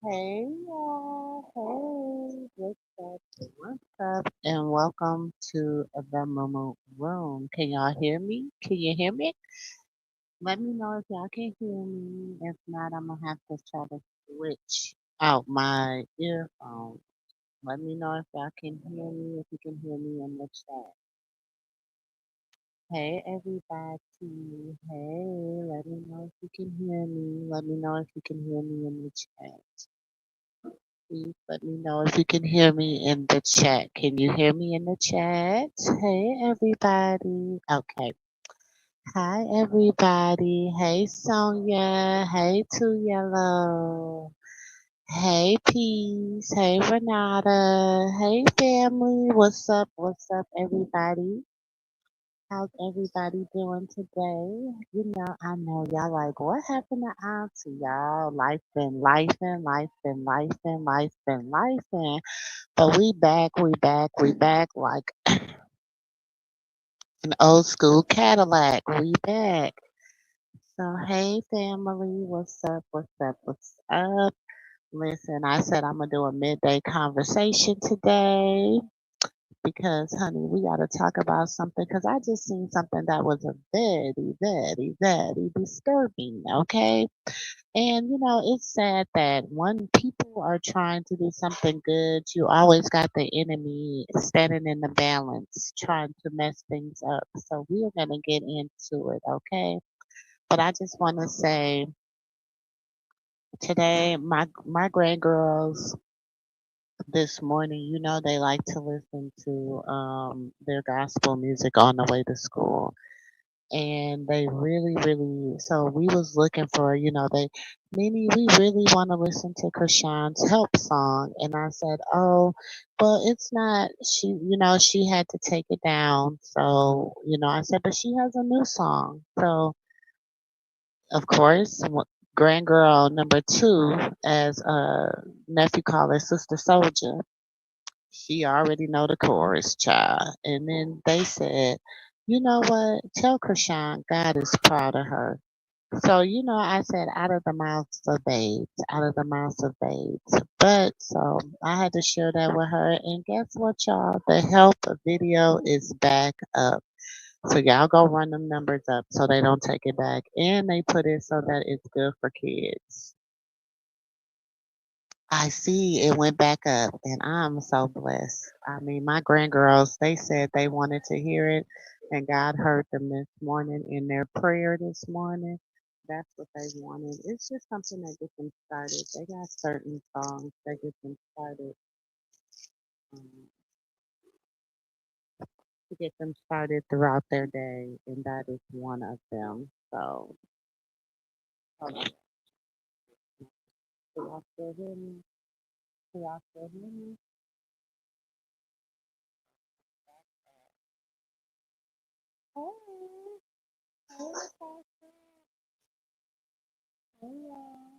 Hey y'all, hey, what's up, and welcome to the Momo Room. Can y'all hear me? Can you hear me? Let me know if y'all can hear me. If not, I'm gonna have to try to switch out my earphone. Let me know if y'all can hear me, if you can hear me in the chat. Hey everybody, hey, let me know if you can hear me. Let me know if you can hear me in the chat. Please let me know if you can hear me in the chat. Can you hear me in the chat? Hey, everybody. Okay. Hi, everybody. Hey, Sonia. Hey, Two Yellow. Hey, Peace. Hey, Renata. Hey, family. What's up? What's up, everybody? How's everybody doing today? I know y'all like, what happened to Auntie, y'all? Life been life and life been life and life been life and but we back like an old school Cadillac. We back. So hey family, what's up? What's up? What's up? Listen, I said I'm gonna do a midday conversation today because honey, we gotta talk about something because I just seen something that was a very disturbing, okay? And it's sad that when people are trying to do something good, you always got the enemy standing in the balance, trying to mess things up. So we're gonna get into it, okay? But I just want to say today, my grandgirls this morning, they like to listen to their gospel music on the way to school. And they really so we was looking for they Mimi, we really want to listen to Krishan's help song, and I said, oh, well, it's not, she had to take it down, so I said, but she has a new song. So of course, grand girl number two, as nephew called her, Sister Soldier, she already know the chorus, child. And then they said, you know what? Tell Krishan God is proud of her. So, I said, out of the mouths of babes, out of the mouths of babes. But so I had to share that with her. And guess what, y'all? The help video is back up. So y'all go run them numbers up so they don't take it back. And they put it so that it's good for kids. I see it went back up, and I'm so blessed. I mean, my grandgirls, they said they wanted to hear it, and God heard them this morning in their prayer this morning. That's what they wanted. It's just something that gets them started. They got certain songs that get them started, um, to get them started throughout their day, and that is one of them. So, hold on. Can y'all still hear me? Can y'all still hear me? Hey, hey, Pastor. Hey, y'all.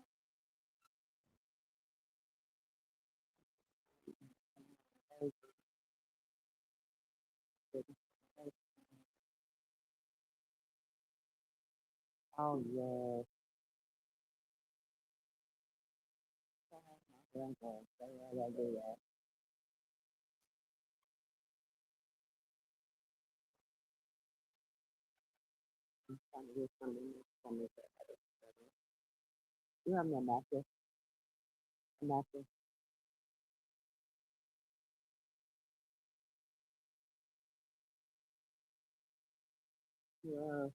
Oh, yes. Grandpa, say I do that. I'm trying to get something from this. You have no mattress. A mattress. Yeah.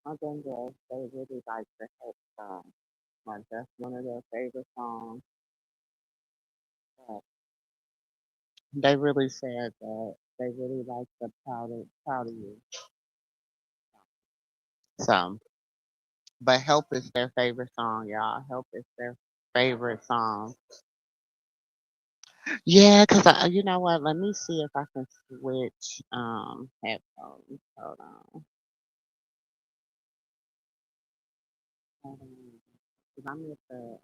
My grandpa, they really like the hip song. Like, that's one of their favorite songs. But they really said that they really like the proud of you. So, But Help is their favorite song, y'all. Help is their favorite song. Yeah, cause you know what? Let me see if I can switch headphones. Hold on. Hold on. 'Cause I'm at the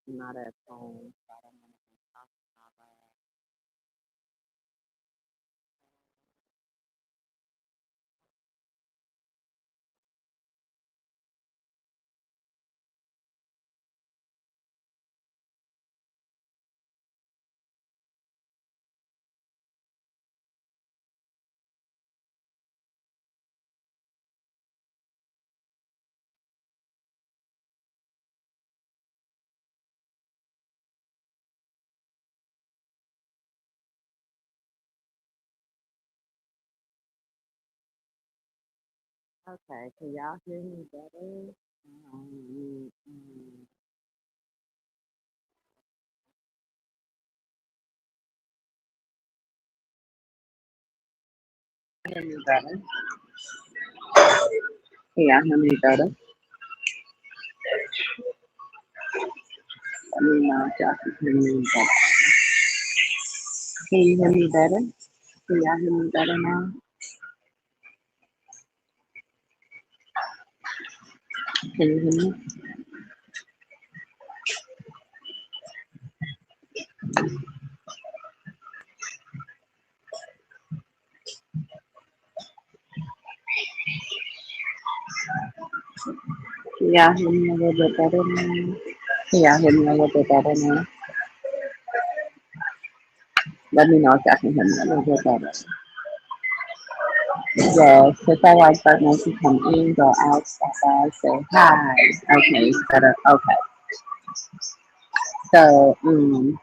not at home, so I don't want to be talking all loud. Okay, can y'all hear me better? Mm. Hear me better? Can y'all hear me better? Let me know if y'all can hear me better. Can you hear me better? Can y'all hear me better now? Can you hear me? Can y'all hear me a little bit better now? Can y'all hear me a little bit better now? Let me know if y'all can hear me a little bit better. Yes, if I like partners to come in, go out, stop by, say hi. Okay, it's better. Okay. So, I'm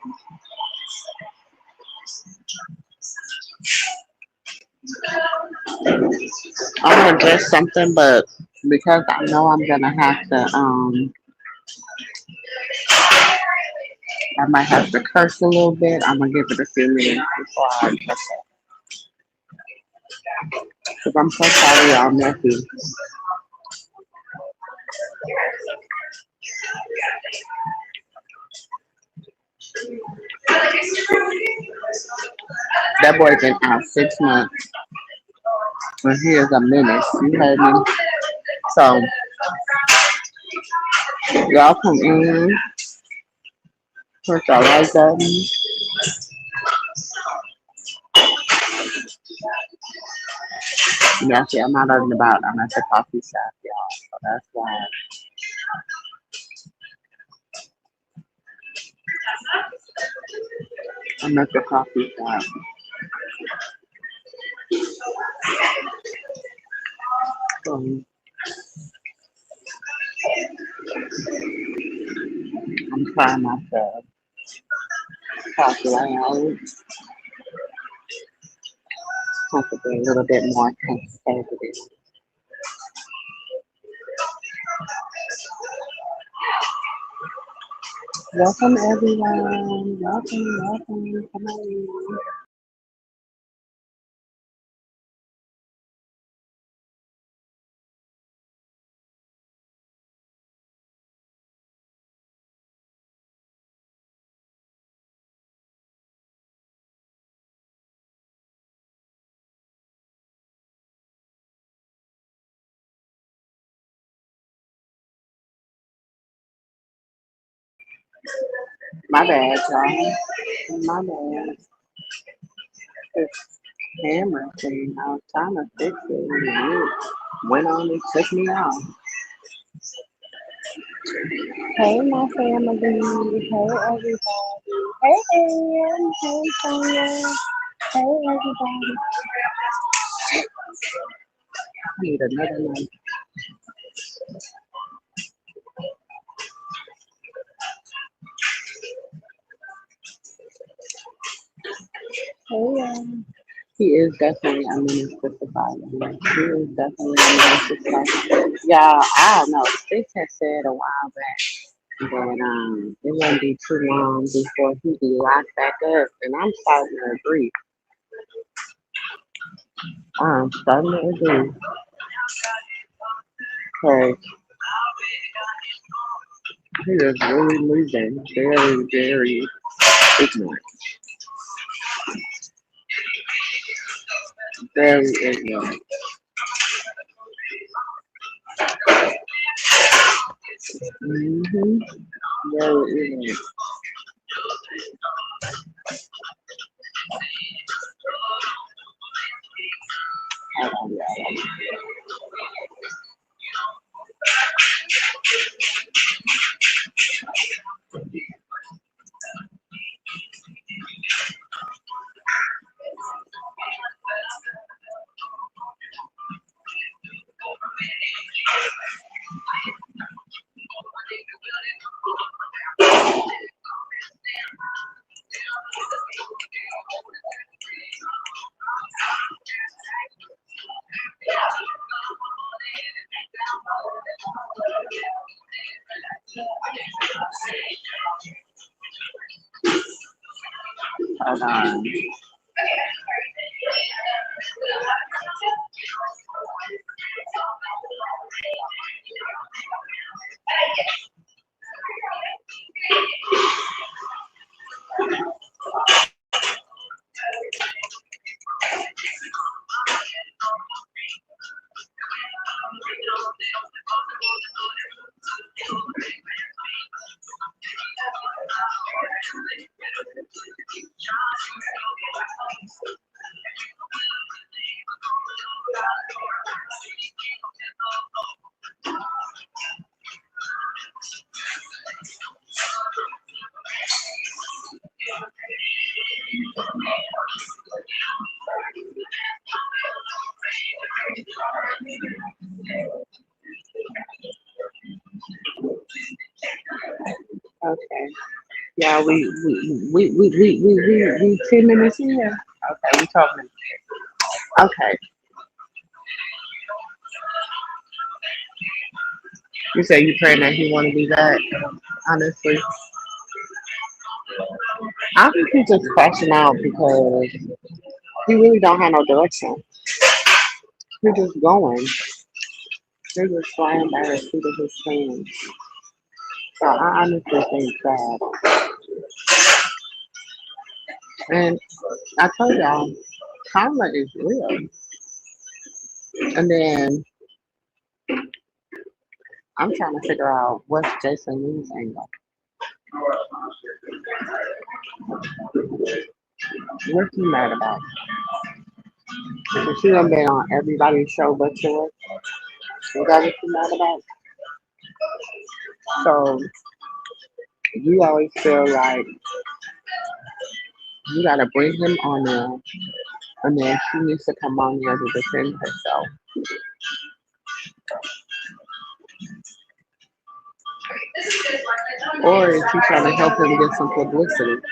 gonna address something, but because I know I'm gonna have to, I might have to curse a little bit. I'm gonna give it a few minutes before I curse it. Cause I'm so sorry, y'all messy. That boy been out 6 months, and he is a menace. You heard me. So y'all come in, put your lights on. Yeah, see, I'm not out and about. I'm at the coffee shop, y'all. So that's why I'm at the coffee shop. So I'm trying not to talk loud. Have to be a little bit more conservative. Welcome, everyone. Welcome, welcome. Come on. My bad, y'all. My bad. This camera thing, I was trying to fix it and it went on and took me off. Hey, my family. Hey, everybody. Hey, Ann. Hey, Sonia. Hey, everybody. I need another one. Hey, y'all. He is definitely a menace to society. He is definitely a menace to society. Y'all, I don't know. Six had said a while back that it wouldn't be too long before he be locked back up, and I'm starting to agree. I'm starting to agree. because he is really moving very, very ignorant. Very ignorant. Mm-hmm. Very ignorant. Hold on, y'all. Hold on. Okay. Yeah, we 10 minutes in. Okay, we talking. Okay, you say you praying that he want to be back. Honestly, I think he's just crashing out because he really don't have no direction. He's just going. He's just flying by the seat of his pants. So I honestly think that, and I told y'all, karma is real. And then I'm trying to figure out what's Jason Lee's angle. What's he mad about? Because she done been on everybody's show but yours. Is that what you mad about? So you always feel like you gotta bring him on there, and then she needs to come on there to defend herself. Or is she trying to help him get some publicity?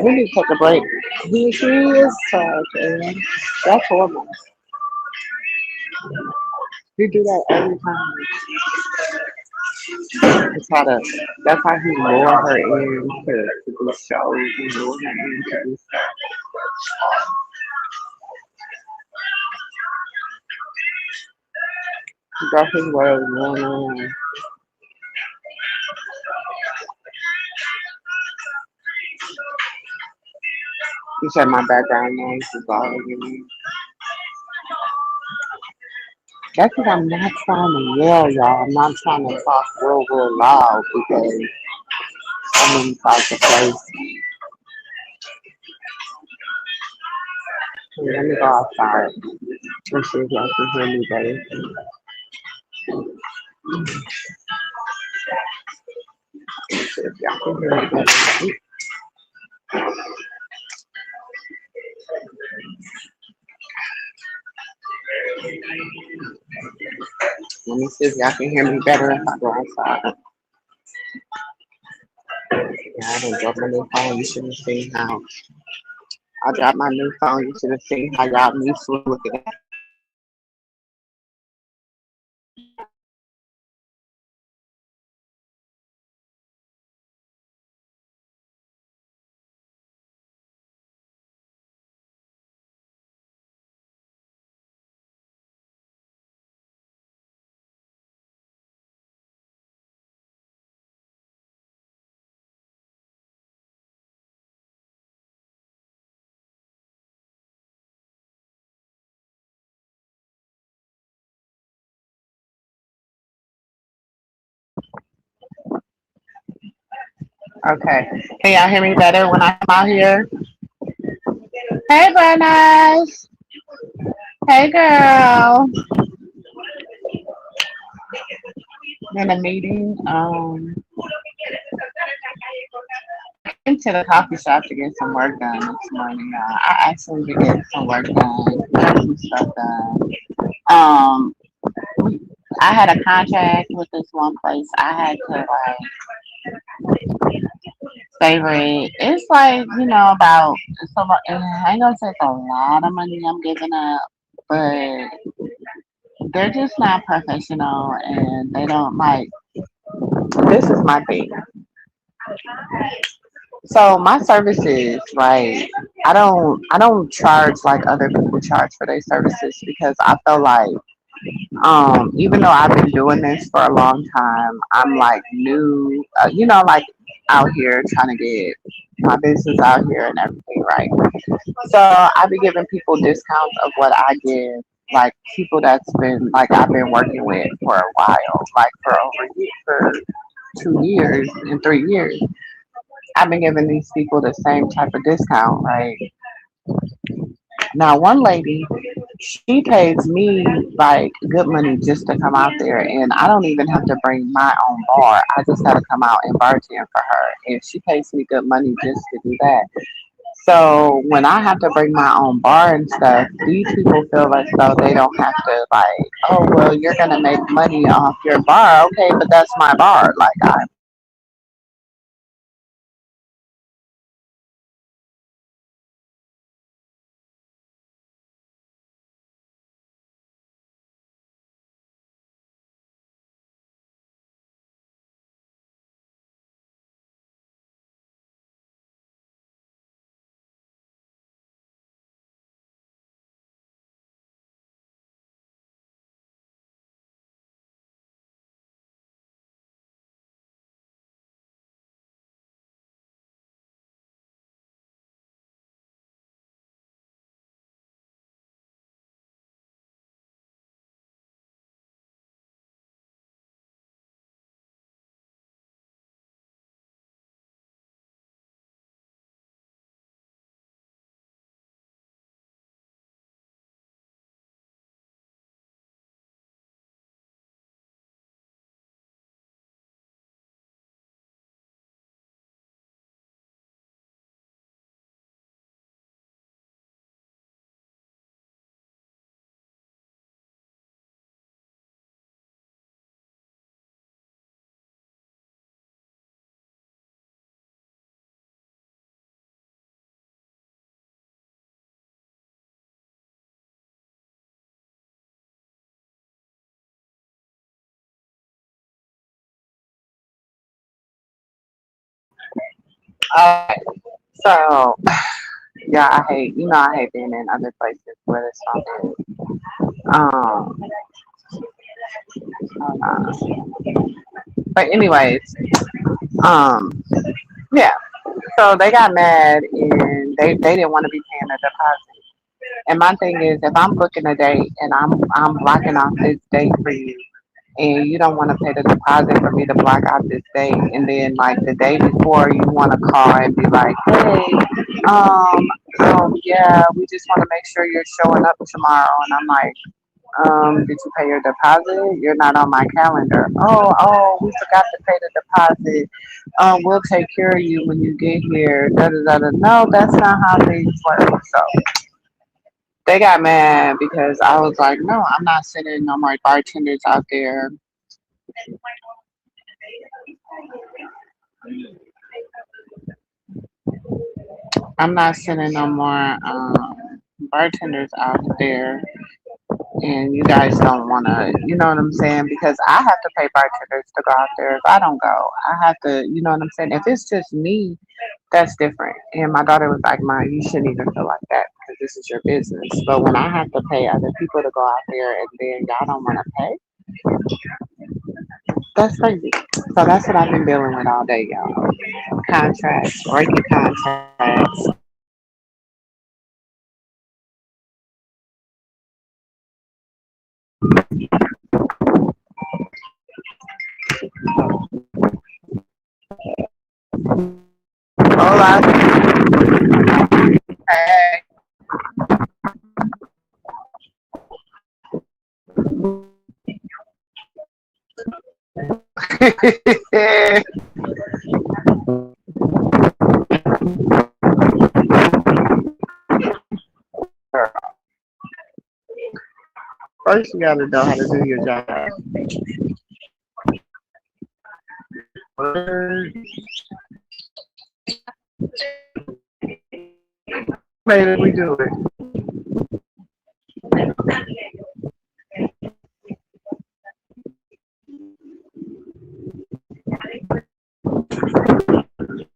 We need to take a break. He is talking. That's horrible. He do that every time. That's how he lure her in to do shows and lure her in to do stuff. That's his way of going on. You said my background noise is bothering me. That's because I'm not trying to yell, y'all. I'm not trying to talk real, real loud because I'm inside the place. Here, let me go outside. Let's see if y'all can hear me better. Let's see if y'all can hear me better. Let me see if y'all can hear me better if I go outside. Yeah, I done dropped my new phone. You should have seen how I dropped my new phone. You should have seen how y'all me slow with it. Okay. Can y'all hear me better when I come out here? Hey, Bernice. Hey, girl. In a meeting. I came to the coffee shop to get some work done this morning. I actually did get some work done, got some stuff done. Um, I had a contract with this one place. I had to like favor it. It's like about it's a lot. I ain't gonna say it's a lot of money I'm giving up, but they're just not professional and they don't like. This is my thing. So my services, right? I don't charge like other people charge for their services because I feel like even though I've been doing this for a long time, I'm like new, like out here trying to get my business out here and everything, right? So I be giving people discounts of what I give, like people that's been like I've been working with for a while, like for 2 years and 3 years. I've been giving these people the same type of discount, right? Now, one lady, she pays me like good money just to come out there, and I don't even have to bring my own bar. I just got to come out and bartend for her, and she pays me good money just to do that. So when I have to bring my own bar and stuff, these people feel as though they don't have to like, oh well, you're gonna make money off your bar, okay, but that's my bar. Like I'm okay. So yeah, I hate being in other places where it's not good. Um, but anyways, um, yeah. So they got mad and they didn't want to be paying a deposit. And my thing is, if I'm booking a date and I'm blocking off this date for you, and you don't want to pay the deposit for me to block out this date, and then like the day before you want to call and be like, hey, yeah, we just want to make sure you're showing up tomorrow, and I'm like, did you pay your deposit? You're not on my calendar. Oh, we forgot to pay the deposit. We'll take care of you when you get here. Da da da da. No, that's not how things work. So they got mad because I was like, no, I'm not sending no more bartenders out there. I'm not sending no more bartenders out there, and you guys don't want to, you know what I'm saying? Because I have to pay bartenders to go out there. If I don't go, I have to, you know what I'm saying? If it's just me, that's different. And my daughter was like, "Mom, you shouldn't even feel like that because this is your business." But when I have to pay other people to go out there and then y'all don't want to pay, that's crazy. So that's what I've been dealing with all day, y'all. Contracts, breaking contracts. Hey. First, you gotta know how to do your job. Word. Maybe we do it.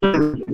Hmm.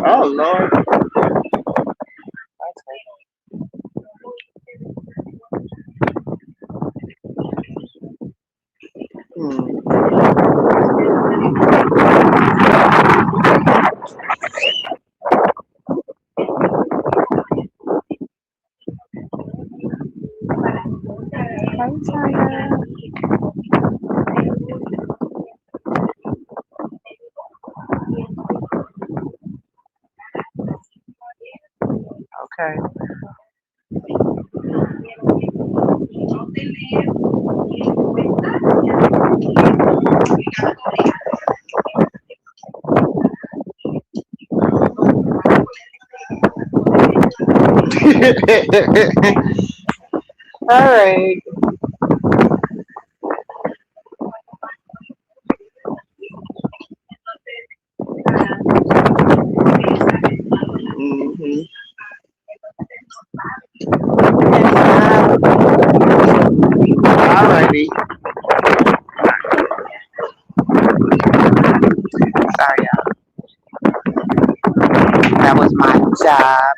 Oh Lord. Hmm. Hey, Tiger. Okay. All right. Mm-hmm. Alrighty. Sorry, y'all. That was my job.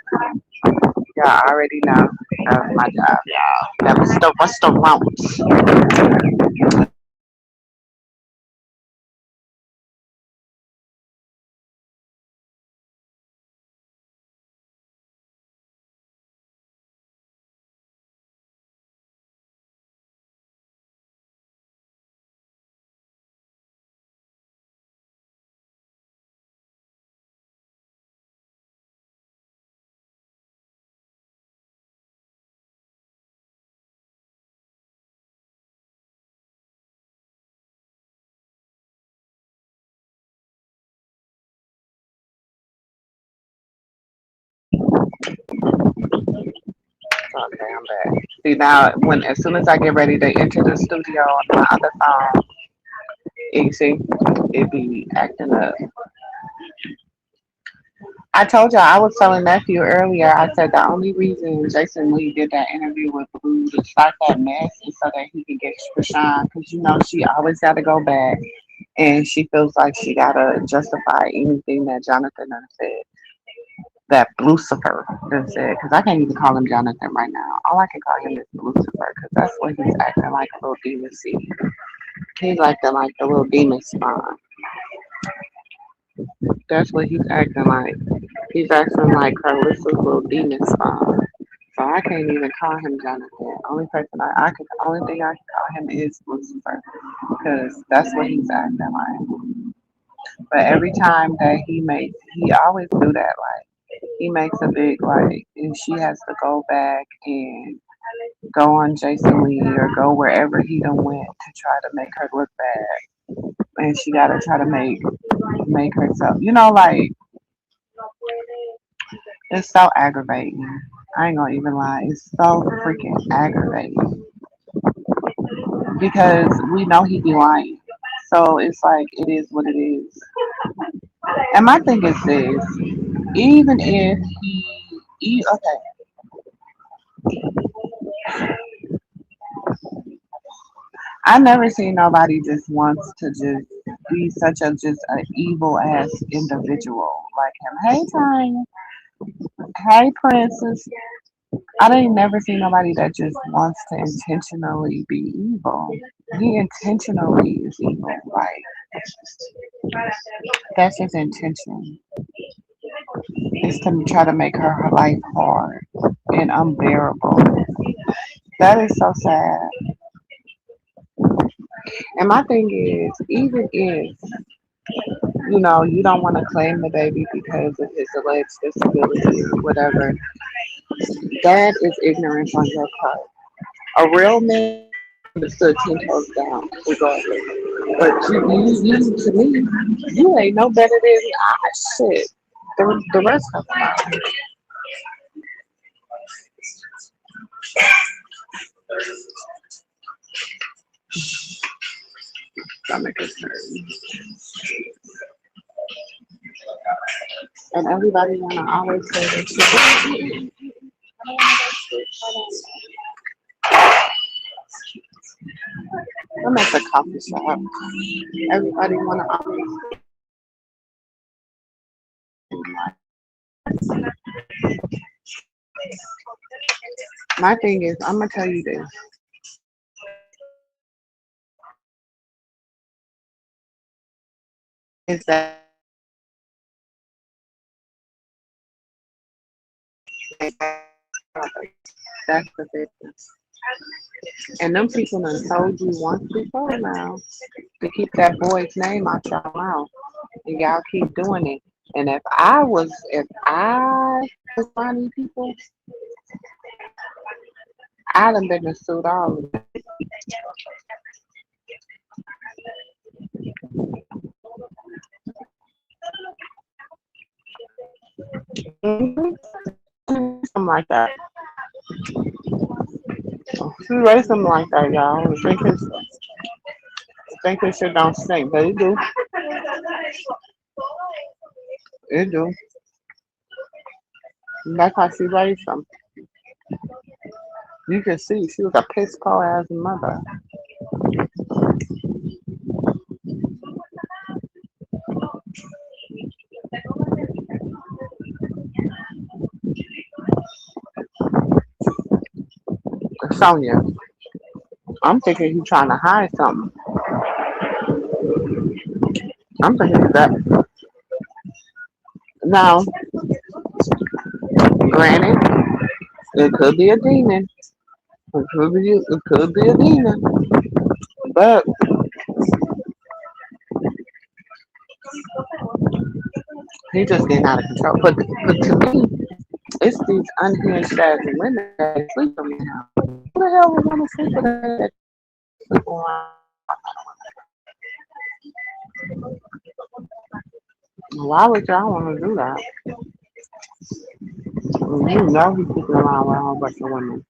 Y'all already know. That was my job, y'all. That was the restaurant. Okay, I'm back. See now, when as soon as I get ready to enter the studio on my other phone, you see, it be acting up. I told y'all I was telling nephew earlier. I said the only reason Jason Lee did that interview with Blue to start that mess is so that he can get Krishan, because you know she always got to go back, and she feels like she gotta justify anything that Jonathan done said, that Lucifer done said. Because I can't even call him Jonathan right now. All I can call him is Lucifer, because that's what he's acting like a little demon seed. He's acting like a little demon spawn. That's what he's acting like. He's acting like Carlissa's little demon spawn. So I can't even call him Jonathan. Only thing I can call him is Lucifer, because that's what he's acting like. But every time that he always do that. Like he makes a big like, and she has to go back and go on Jason Lee or go wherever he done went to try to make her look bad, and she got to try to make herself, like it's so aggravating. I ain't gonna even lie, it's so freaking aggravating because we know he be lying. So it's like it is what it is. And my thing is this: even if okay, I never seen nobody just wants to just be such a just an evil ass individual like him. Hey, Tanya. Hey, Princess. I didn't never see nobody that just wants to intentionally be evil. He intentionally is evil. Like that's his intention. Is to try to make her life hard and unbearable. That is so sad. And my thing is, even if you don't want to claim the baby because of his alleged disability or whatever, that is ignorance on your part. A real man would have stood 10 toes down, regardless. But to me, you ain't no better than shit. The rest of them. Stomach is hurting. And everybody wanna always say that shit. I'm at the coffee shop. Everybody wanna always My thing is, I'm gonna tell you this: is that that's the business. And them people done told you once before now to keep that boy's name out your mouth, and y'all keep doing it. And if I was one of these people, I'd have been to suit all of them. Something like that. She raised something like that, y'all. Think his shit don't stink, but it do. It do. That's how she raised him. You can see she was a piss poor ass mother. Sonia, I'm thinking you trying to hide something. I'm thinking that now, granted, it could be a demon. It could be a demon. But he just getting out of control. But to me, it's these unhinged ass women that sleep in the house. Who the hell would want to sleep with a man that sleep around? Why would y'all want to do that? You know he's sleeping around with a whole bunch of women.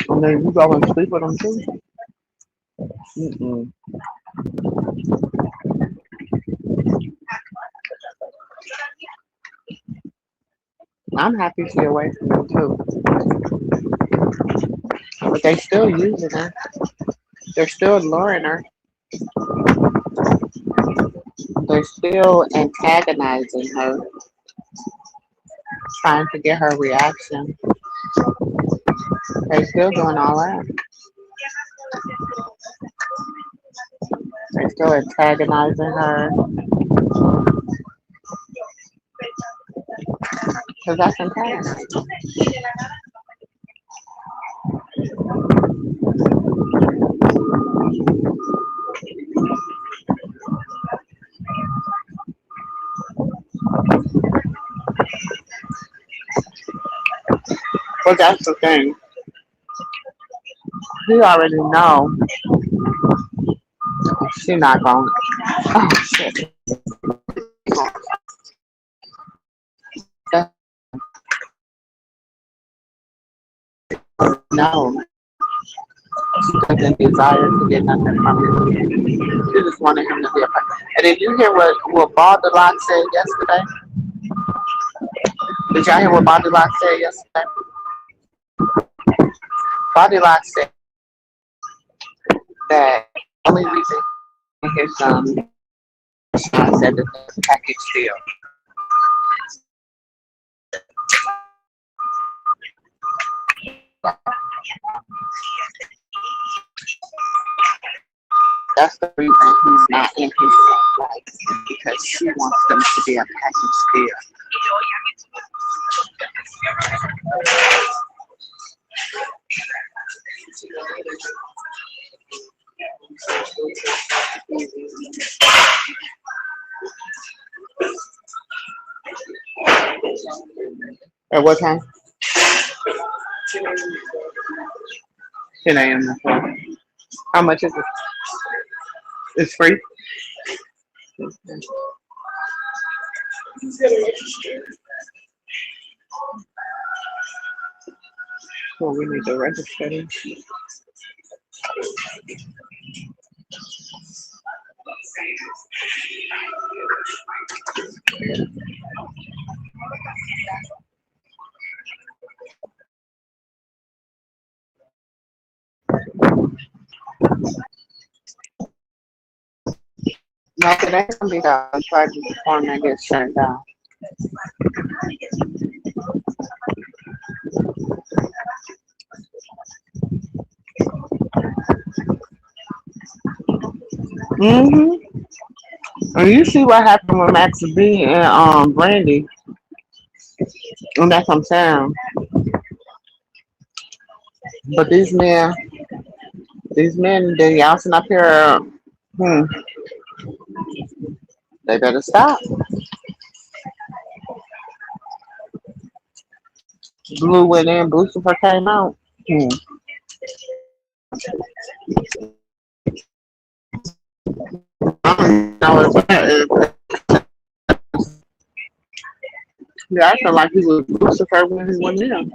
And then you go and sleep with them too? Mm-mm. I'm happy she away from them too. But they still using her. They're still luring her. They're still antagonizing her, trying to get her reaction. They're still doing all that. They're still antagonizing her. Because that's antagonizing. But that's the thing. He already know she not going. Oh shit. That's no. She doesn't desire to get nothing from him. She just wanted him to be a part. And did you hear what Balderlock said yesterday? Did y'all hear what Balderlock said yesterday? Balderlock said that the only reason his said that the package deal. That's the reason he's not in his life because she wants them to be a package deal. At what time? 10 a.m. How much is it? It's free. Well, we need to register them. No, today's gonna be the charges form that gets shut down. Mm-hmm. And you see what happened with Max B and Brandy, and that's what I'm saying. But these men, they y'all sitting up here. Hmm, they better stop. Blue went in, Lucifer came out. Hmm. I don't know he acted like he was Lucifer when he went in.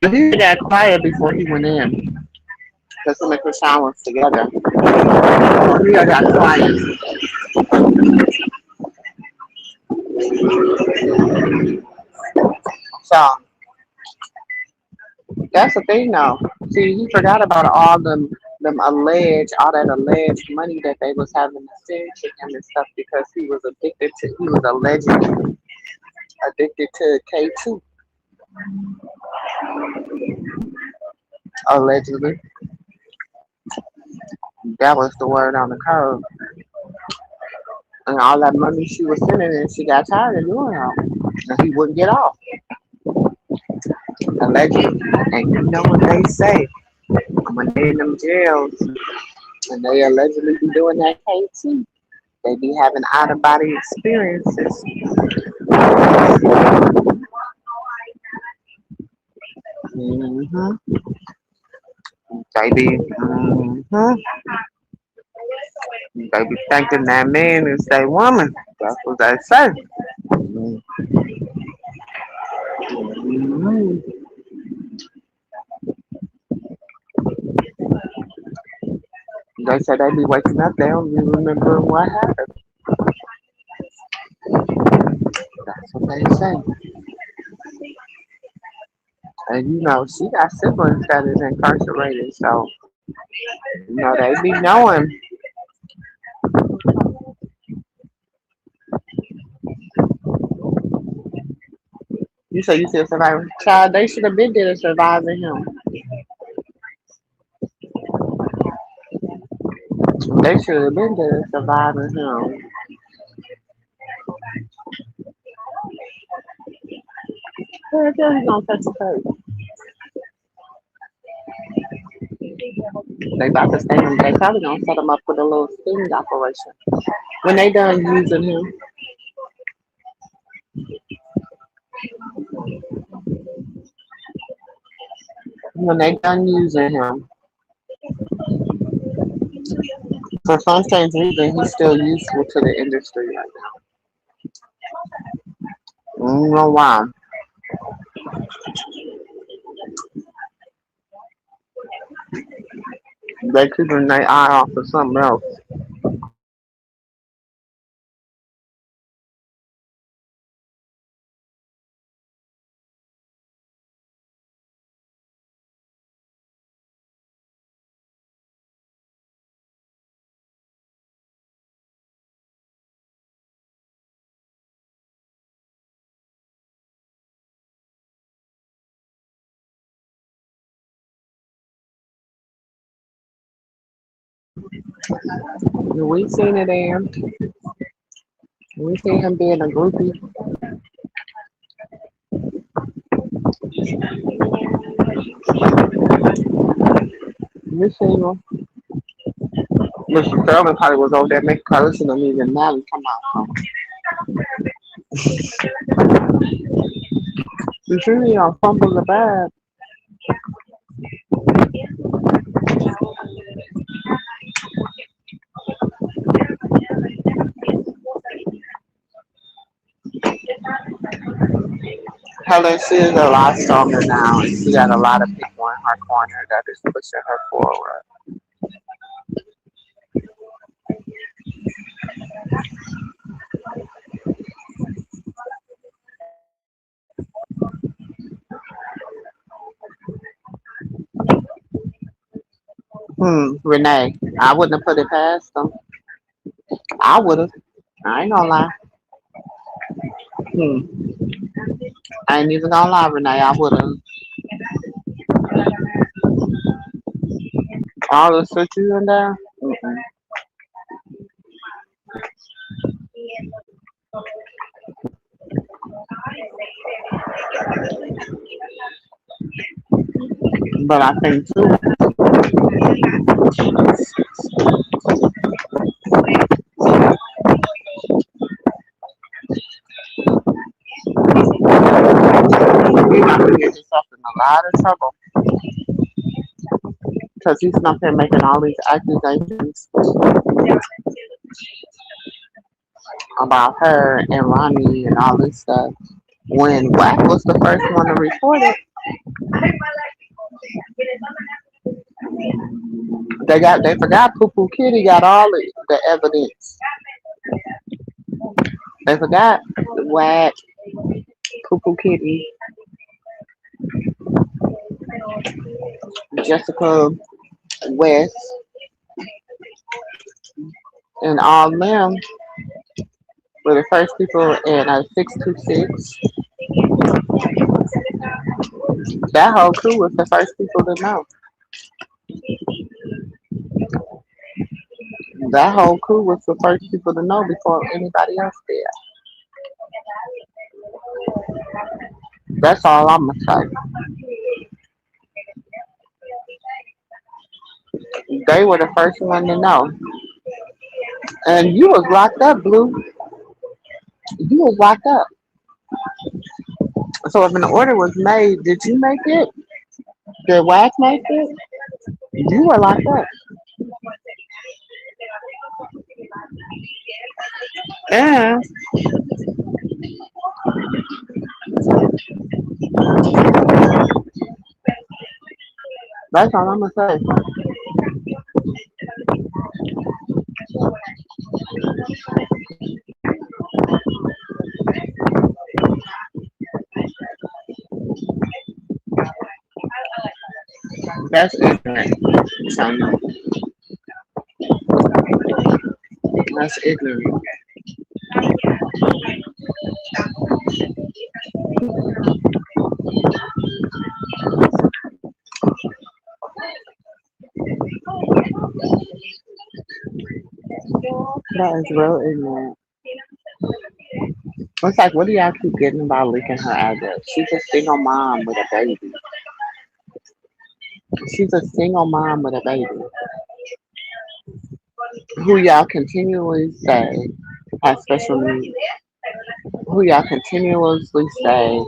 But he got quiet before he went in. Because him and Krishan was together. He got quiet. So that's the thing now. See, he forgot about all that alleged money that they was having to send to him and stuff because he was allegedly addicted to K2, allegedly. That was the word on the curb. And all that money she was sending and she got tired of doing it. And he wouldn't get off, allegedly. And you know what they say when they in them jails and they allegedly be doing that K2, they be having out of body experiences. Hmm. They be, they be thinking that man is a woman. That's what they say. Hmm. They say they be waking up, they don't even remember what happened. That's what they say. And you know, she got siblings that is incarcerated, so you know they be knowing. You say you still surviving. Child, they should have been there to surviving him. They should have been there to surviving him. Where the hell he gonna touch the face? They about to sting him. They probably gonna set him up with a little sting operation. When they done using him, when they done using him, for some strange reason, he's still useful to the industry right now. I don't know why. They keeping their eye off of something else. We seen it in. We seen him being a groupie. We seen him. Mr. Sterling probably was over there making her listen to me and now come out. You see me on fumble the bag. Helen, she is a lot stronger now, and she got a lot of people in her corner that is pushing her forward. Renee, I wouldn't have put it past them. I would have. I ain't gonna lie. Hmm. I ain't even gonna lie, Renee. I would have all the shit you in there. Mm-mm. But I think too, you got to get yourself in a lot of trouble because he's not here making all these accusations about her and Ronnie and all this stuff. When Wack was the first one to report it, they forgot Poo Poo Kitty got all the evidence. They forgot Wack, Poo Poo Kitty, Jessica West, and all them were the first people in a 626. That whole crew was the first people to know. That whole crew was the first people to know before anybody else did. That's all I'm gonna say. They were the first one to know. And you was locked up, Blue. You was locked up. So if an order was made, did you make it? Did Wax make it? You were locked up. And that's all I'm gonna say. That's ignorant. Son. That's ignorant. That is real ignorant. It's like, what do y'all keep getting about leaking her address? She's a single mom with a baby. She's a single mom with a baby. Who y'all continually say has special needs. Who y'all continuously say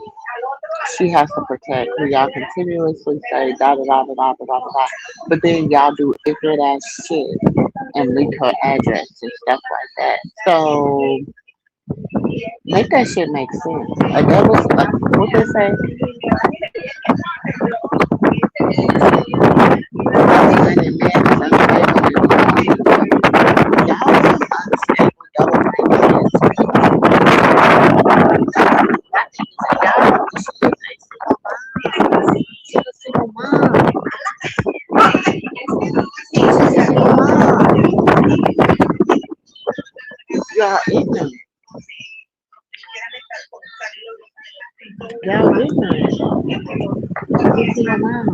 she has to protect. Who y'all continuously say da da da da da da da da. But then y'all do ignorant ass shit and leak her address and stuff like that. So make that shit make sense. A devil's what they say. When it man is unstable, y'all is unstable double pregnancy. My thing is that y'all, she's a single mom. She's a single mom. Y'all ignorant. Y'all ignorant. She's a single mom.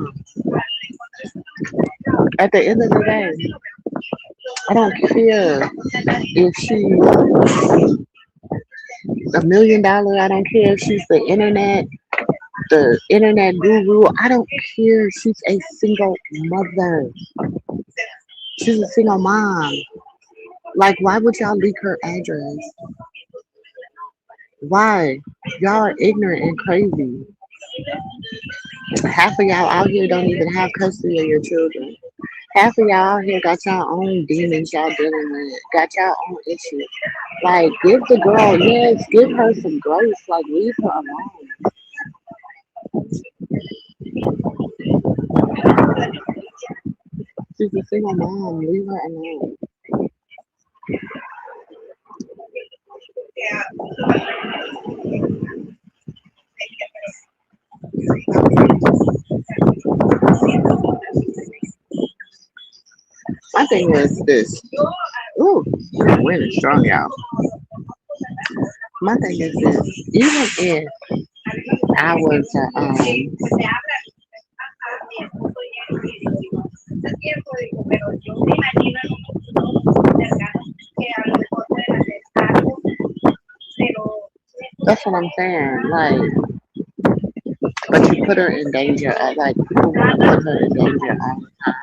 At the end of the day, I don't care if she's $1 million. I don't care if she's the internet guru. I don't care. She's a single mother. She's a single mom. Like, why would y'all leak her address? Why? Y'all are ignorant and crazy. Half of y'all out here don't even have custody of your children. Half of y'all out here got y'all own demons y'all dealing with. Got y'all own issues. Like, give the girl, yes, give her some grace. Like, leave her alone. She's a single mom. Leave her alone. My thing is this. Ooh, wind is strong, y'all. My thing is this: even if I was, that's what I'm saying. Like, but you put her in danger. Like people want to put her in danger all the time.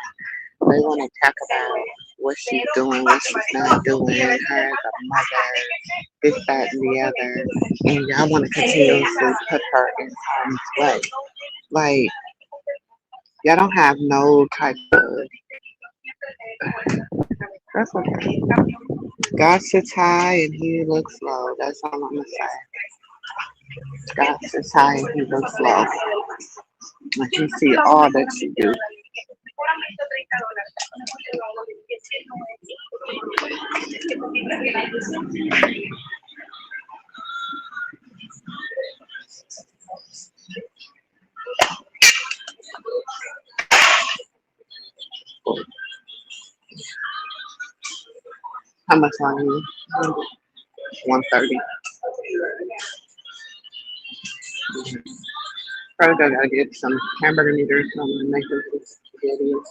They want to talk about what she's doing, what she's not doing, her as a mother, this, that, and the other. And y'all want to continuously put her in harm's way. Like, y'all don't have no type of. That's okay. God sits high and he looks low. That's all I'm going to say. God sits high and he looks low. And he see all that you do. How much on you? 130. Probably gotta get some hamburger meat or something and make them some spaghetti or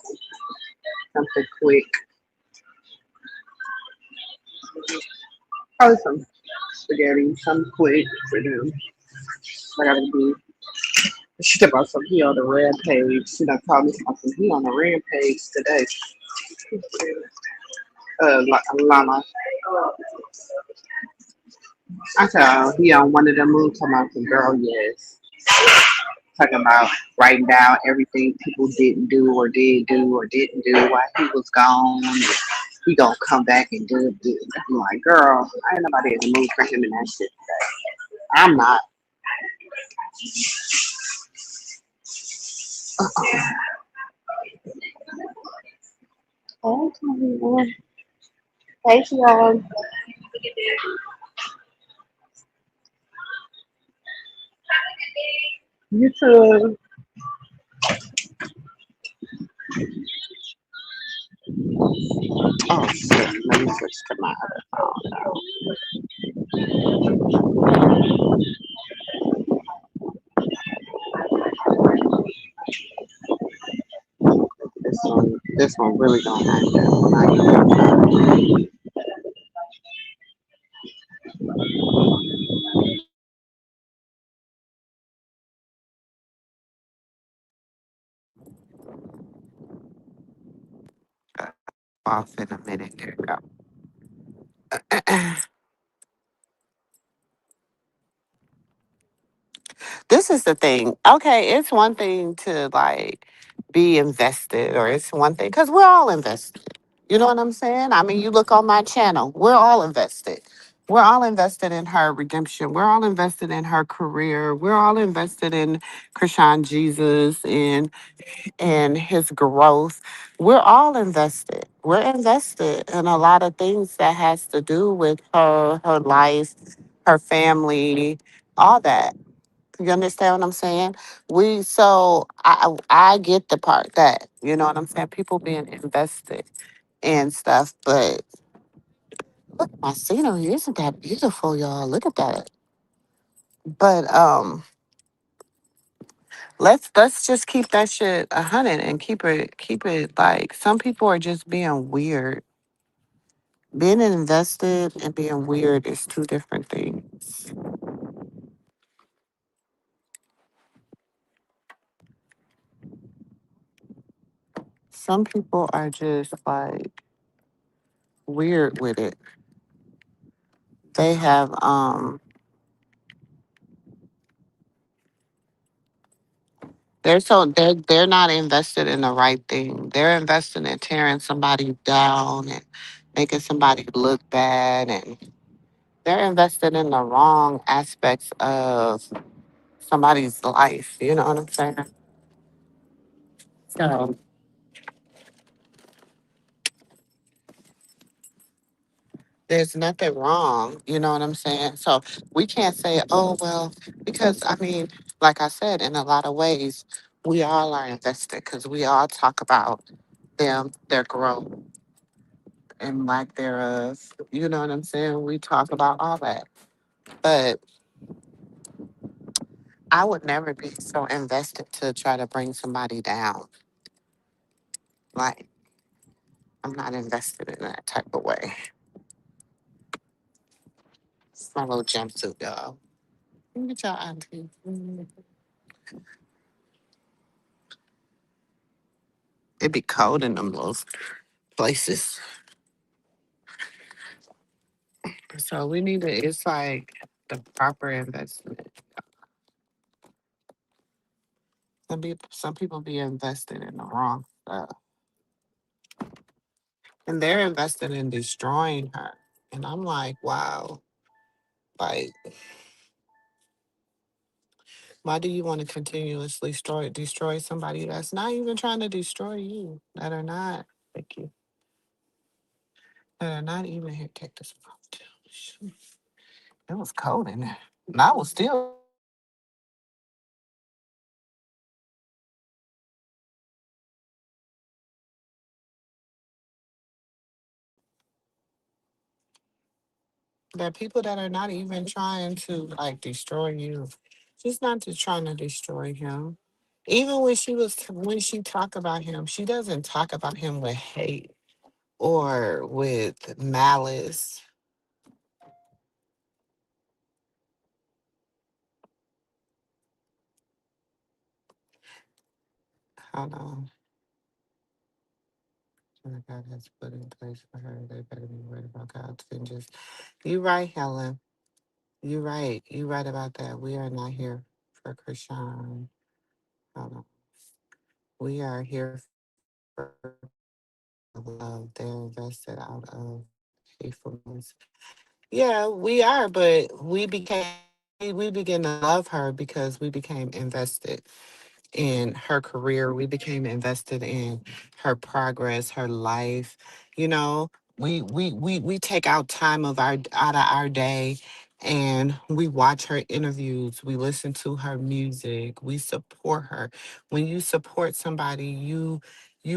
something quick. Probably some spaghetti, something quick for them. I gotta be. She talking about some he on the rampage. She done called me something he on the rampage today. Lama. I said, oh, he on one of them moves talking about some girl, yes. Talking about writing down everything people didn't do or did do or didn't do while he was gone. And he gonna come back and do it. I'm like, girl, I ain't nobody in the mood for him and that shit today. I'm not. Uh-uh. Okay. Hey, Sean. You too. Oh shit. Let me switch to my other phone now. This one really don't act up when I Off in a minute. There you go. This is the thing. Okay, it's one thing to like be invested, or it's one thing because we're all invested. You know what I'm saying? I mean, you look on my channel, we're all invested. We're all invested in her redemption. We're all invested in her career. We're all invested in Krishan Jesus and his growth. We're all invested. We're invested in a lot of things that has to do with her life, her family, all that. You understand what I'm saying? I get the part that, you know what I'm saying, people being invested and stuff, but look at my scenery, isn't that beautiful, y'all? Look at that. But let's just keep that shit 100 and keep it like some people are just being weird. Being invested and being weird is two different things. Some people are just like weird with it. They have they're not invested in the right thing. They're invested in tearing somebody down and making somebody look bad, and they're invested in the wrong aspects of somebody's life. You know what I'm saying? So there's nothing wrong. You know what I'm saying? So we can't say, oh well, because I mean, like I said, in a lot of ways, we all are invested because we all talk about them, their growth and lack thereof. You know what I'm saying? We talk about all that. But I would never be so invested to try to bring somebody down. Like, I'm not invested in that type of way. It's my little jumpsuit, y'all. Look at y'all, auntie. It be cold in them little places. So we need to, it's like the proper investment. Some people be invested in the wrong stuff. And they're invested in destroying her. And I'm like, wow, like, why do you want to continuously destroy somebody that's not even trying to destroy you? That are not, thank you, that are not even here. Take this off too. Shoot, it was cold in there. And I was still cold. There are people that are not even trying to like destroy you. She's not just trying to destroy him. Even when she talk about him, she doesn't talk about him with hate or with malice. Hold on. That God has put in place for her. They better be worried about God's vengeance. You right, Helen. You right. You right about that. We are not here for Krishan. Hold on. We are here for love. They're invested out of faithfulness. Yeah, we are, but we began to love her because we became invested in her career. We became invested in her progress, her life. You know, we take out time of our out of our day and we watch her interviews. We listen to her music. We support her. When you support somebody, you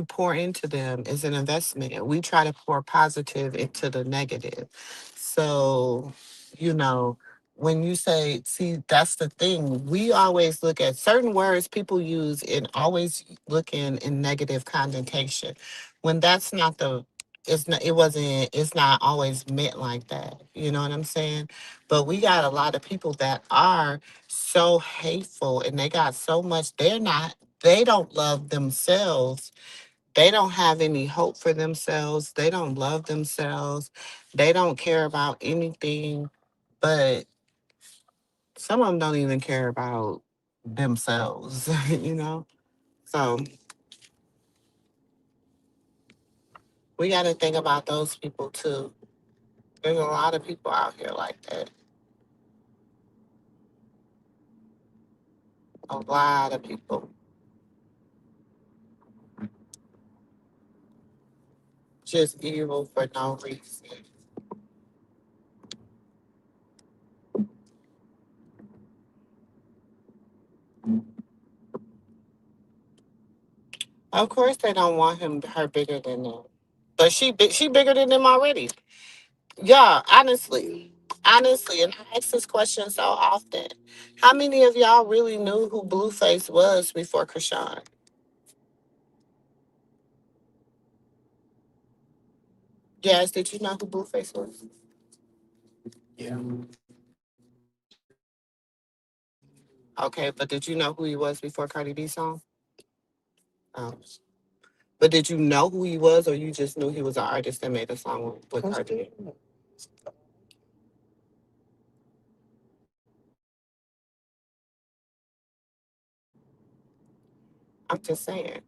pour into them. It's an investment. We try to pour positive into the negative. So, you know, when you say, see, that's the thing. We always look at certain words people use and always look in negative connotation. When that's not the, it's not, it wasn't, it's not always meant like that. You know what I'm saying? But we got a lot of people that are so hateful and they got so much, they don't love themselves. They don't have any hope for themselves. They don't love themselves. They don't care about anything but some of them don't even care about themselves, you know? So we got to think about those people too. There's a lot of people out here like that. A lot of people just evil for no reason. Of course, they don't want her bigger than them, but she bigger than them already. Yeah, honestly, and I ask this question so often. How many of y'all really knew who Blueface was before Krishan? Yes, did you know who Blueface was? Okay, but did you know who he was before Cardi B song? Oh. But did you know who he was, or you just knew he was an artist that made a song with Cardi B? I'm just saying.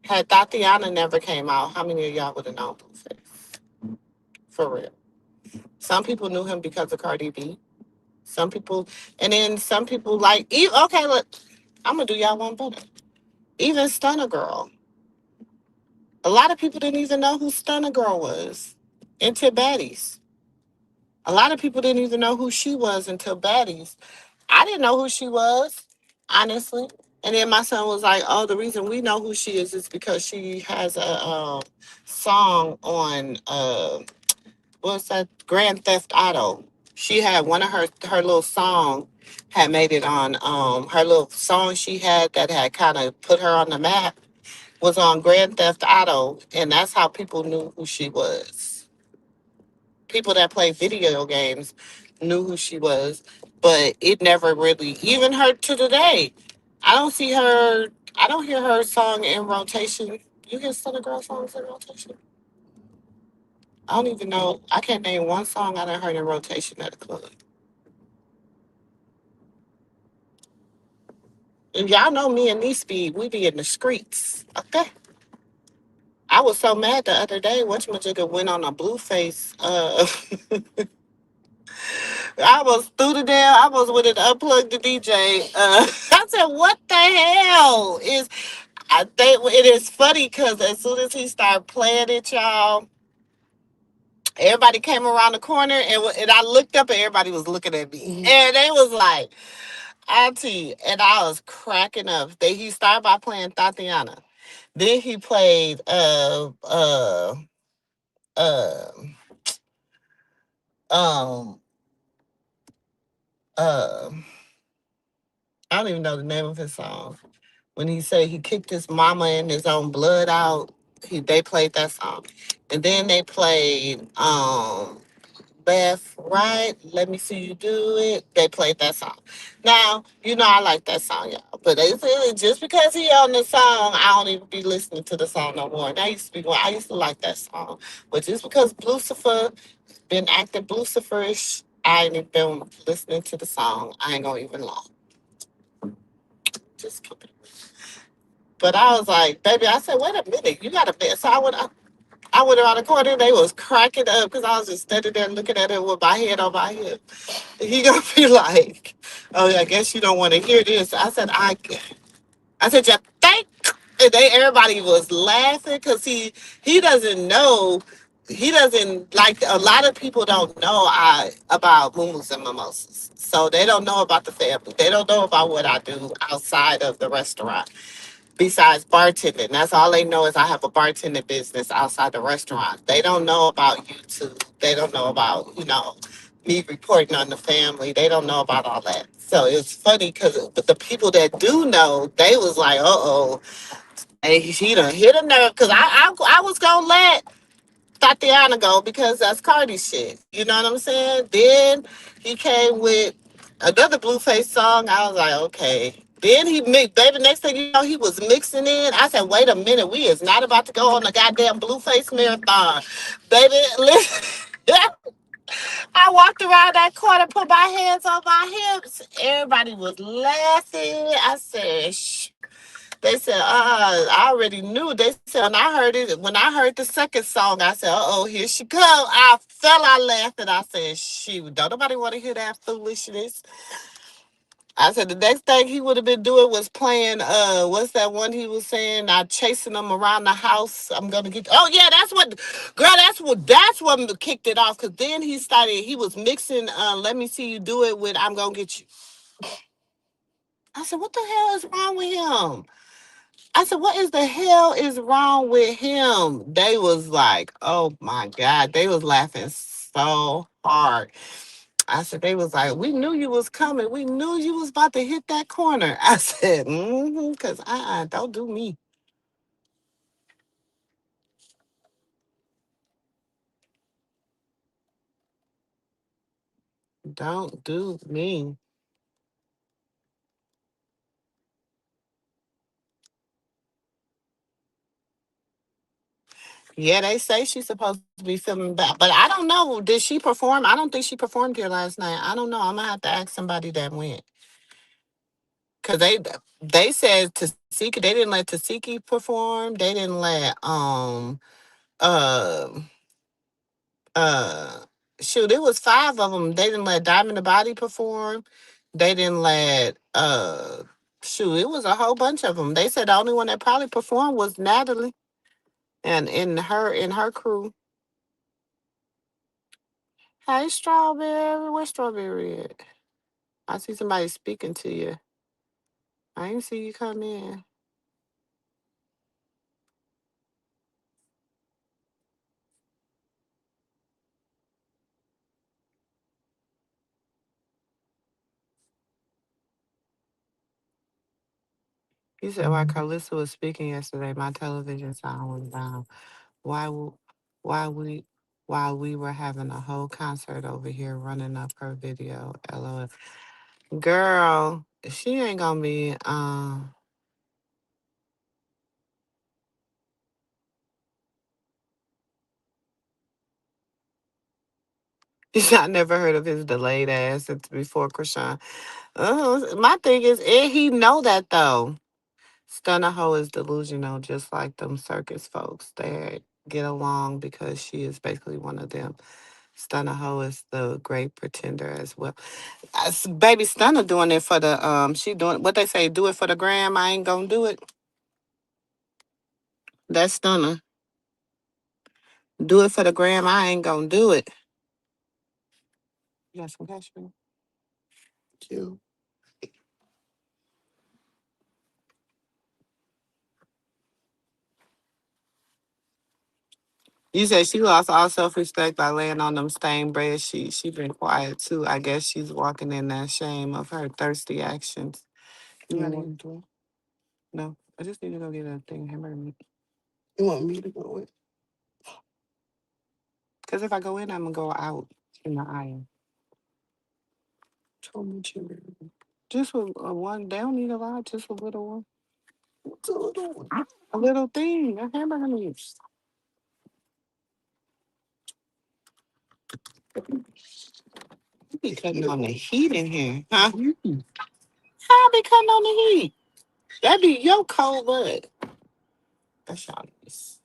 Had Tatiana never came out, how many of y'all would have known Blueface? For real. Some people knew him because of Cardi B. Some people, and then some people okay, look, I'm gonna do y'all one better. Even Stunner Girl. A lot of people didn't even know who Stunner Girl was until Baddies. A lot of people didn't even know who she was until Baddies. I didn't know who she was, honestly. And then my son was like, "Oh, the reason we know who she is because she has a song on What's that? Grand Theft Auto. She had one of her little song had made it on her little song she had that had kind of put her on the map was on Grand Theft Auto, and that's how people knew who she was. People that play video games knew who she was, but it never really even her to today. I don't see her. I don't hear her song in rotation. You hear Southern Girl songs in rotation? I don't even know. I can't name one song I done heard in rotation at the club. And y'all know me and Nee Speed, we be in the streets. Okay. I was so mad the other day. Whatchamajigga went on a Blueface. I was through the damn. I was with it unplugged the DJ. I said, "What the hell is?" I think it is funny because as soon as he started playing it, y'all, everybody came around the corner and I looked up and everybody was looking at me, and they was like, "Auntie," and I was cracking up. He started by playing Tatiana. Then he played uh um uh I don't even know the name of his song. When he said he kicked his mama and his own blood out, they played that song. And then they played Left, Right, Let Me See You Do It. They played that song. Now, you know I like that song, y'all. But they said just because he on the song, I don't even be listening to the song no more. And I used to like that song. But just because Lucifer been acting Luciferish, I ain't even been listening to the song. I ain't gonna even lie. Just keep it. But I was like, baby, I said, wait a minute, you got a bit. So I went around the corner. They was cracking up because I was just standing there looking at it with my head on my hip. He gonna be like, "Oh, yeah, I guess you don't want to hear this." I said, "You think?" And everybody was laughing because he doesn't know. He doesn't like a lot of people don't know about mumus and mimosas, so they don't know about the family. They don't know about what I do outside of the restaurant besides bartending. That's all they know is I have a bartending business outside the restaurant. They don't know about YouTube. They don't know about, me reporting on the family. They don't know about all that. So it's funny but the people that do know, they was like, uh-oh, hey, she done hit a nerve. Because I was going to let Tatiana go because that's Cardi shit. You know what I'm saying? Then he came with another Blueface song. I was like, okay. Then he mixed, baby. Next thing you know, he was mixing in. I said, wait a minute, we is not about to go on the goddamn Blueface marathon, baby. Listen. I walked around that corner, put my hands on my hips. Everybody was laughing. I said, shh. They said, I already knew. They said, when I heard the second song, I said, uh-oh, here she come. I fell out laughing. I said, shoot, don't nobody want to hear that foolishness. I said, the next thing he would have been doing was playing, what's that one he was saying? I chasing them around the house. I'm going to get, oh, yeah, girl, that's what kicked it off. Because then he was mixing, Let Me See You Do It with I'm going to get you. I said, what the hell is wrong with him? I said, what is the hell is wrong with him? They was like, oh my God. They was laughing so hard. I said, they was like, we knew you was coming. We knew you was about to hit that corner. I said, because don't do me. Don't do me. Yeah, they say she's supposed to be filming back. But I don't know. Did she perform? I don't think she performed here last night. I don't know. I'm going to have to ask somebody that went. Because they said Tasiki, they didn't let Tasiki perform. They didn't let uh uh shoot, it was five of them. They didn't let Diamond the Body perform. They didn't let shoot, it was a whole bunch of them. They said the only one that probably performed was Natalie and in her crew. Hey Strawberry, where's Strawberry at? I see somebody speaking to you. I ain't see you come in. You said while Carlissa was speaking yesterday, my television sound was down. Why? Why we? While we were having a whole concert over here running up her video, LOL. Girl, she ain't gonna be. I never heard of his delayed ass since before Krishan. My thing is, he know that though. Stunner Ho is delusional, just like them circus folks. They get along because she is basically one of them. Stunner Ho is the great pretender as well. Baby Stunner doing it for the she doing what they say, do it for the gram. I ain't gonna do it. That's Stunner. Do it for the gram. I ain't gonna do it. You got some cash for me? Cute. You said she lost all self respect by laying on them stained bread sheets. She been quiet too. I guess she's walking in that shame of her thirsty actions. You ready to do? No, I just need to go get a thing hamburger meat. You want me to go in? Because if I go in, I'm gonna go out in the aisle. Told me to. Just a one. They don't need a lot. Just a little one. What's a little one? A little thing. A hamburger meat. You be cutting on the heat in here, huh? How I be cutting on the heat? That be your cold blood. That's y'all nice.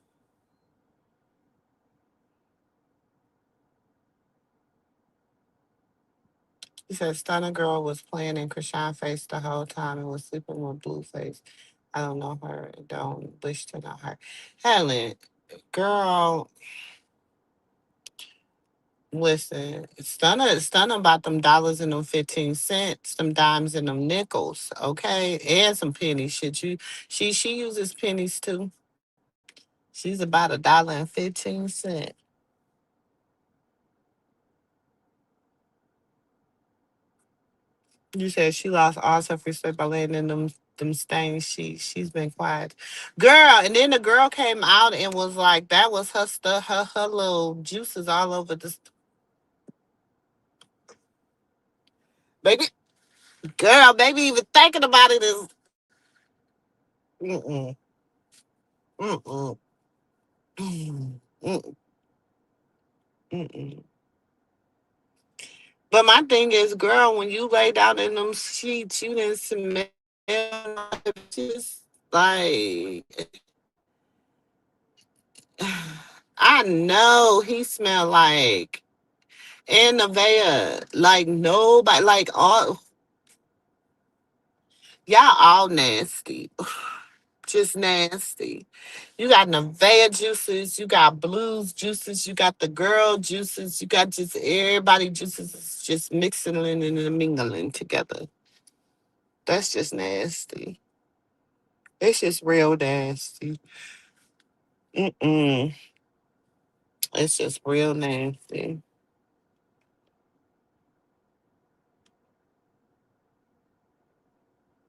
He said Stunner Girl was playing in Krishan face the whole time and was sleeping with Blueface. I don't know her. Don't wish to know her. Helen, girl, listen. Stunner about them dollars and them 15 cents, them dimes and them nickels, okay? And some pennies. Shit, she uses pennies too. She's about $1.15. You said she lost all self respect by laying in them stained sheets. She's been quiet, girl. And then the girl came out and was like, that was her stuff, her little juices all over the baby. Girl, baby, even thinking about it is mm-mm, mm-mm, mm-mm, mm-mm. But my thing is, girl, when you lay down in them sheets, you didn't smell just like I know he smelled like and Nevaeh, like nobody, like all y'all all nasty, just nasty. You got Nevaeh juices, you got blues juices, you got the girl juices, you got just everybody juices just mixing and mingling together. That's just nasty. It's just real nasty. Mm-mm. It's just real nasty.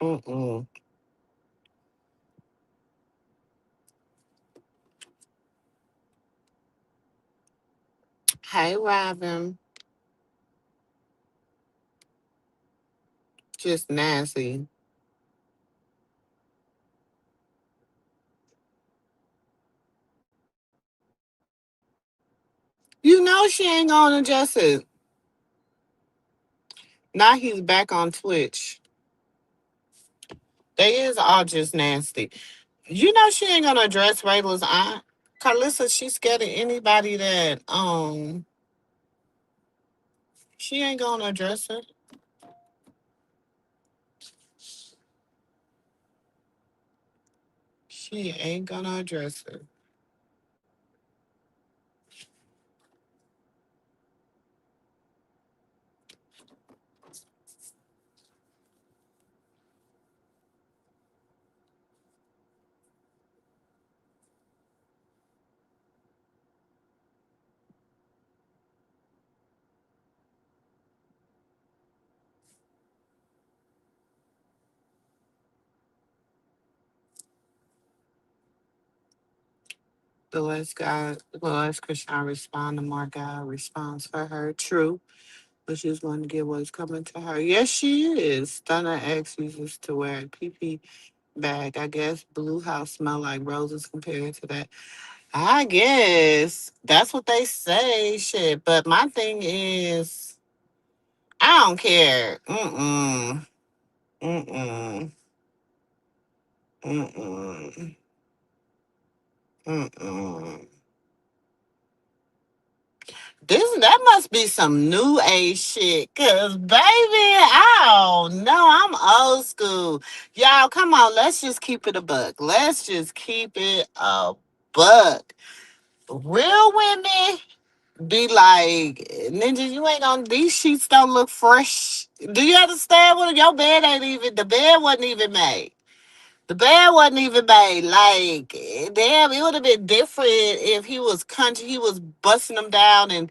Mm-mm. Hey, Robin. Just nasty. You know she ain't gonna adjust it. Now he's back on Twitch. They is all just nasty. You know she ain't gonna address Rayla's aunt. Carlissa, she's scared of anybody that she ain't gonna address her. She ain't gonna address her. The less Christian respond, the more God responds for her. True. But she's going to get what's coming to her. Yes, she is. Stunner X uses to wear a pee bag. I guess Blue House smell like roses compared to that. I guess that's what they say. Shit. But my thing is, I don't care. Mm-mm. Mm-mm. Mm-mm. Mm-mm. That must be some new age shit. Cause baby, I don't know. I'm old school. Y'all, come on, let's just keep it a buck. Let's just keep it a buck. Real women be like, ninja, you ain't gonna these sheets don't look fresh. Do you understand what your bed ain't even the bed wasn't even made. The bed wasn't even made. Like, damn, it would have been different if he was country, he was busting them down and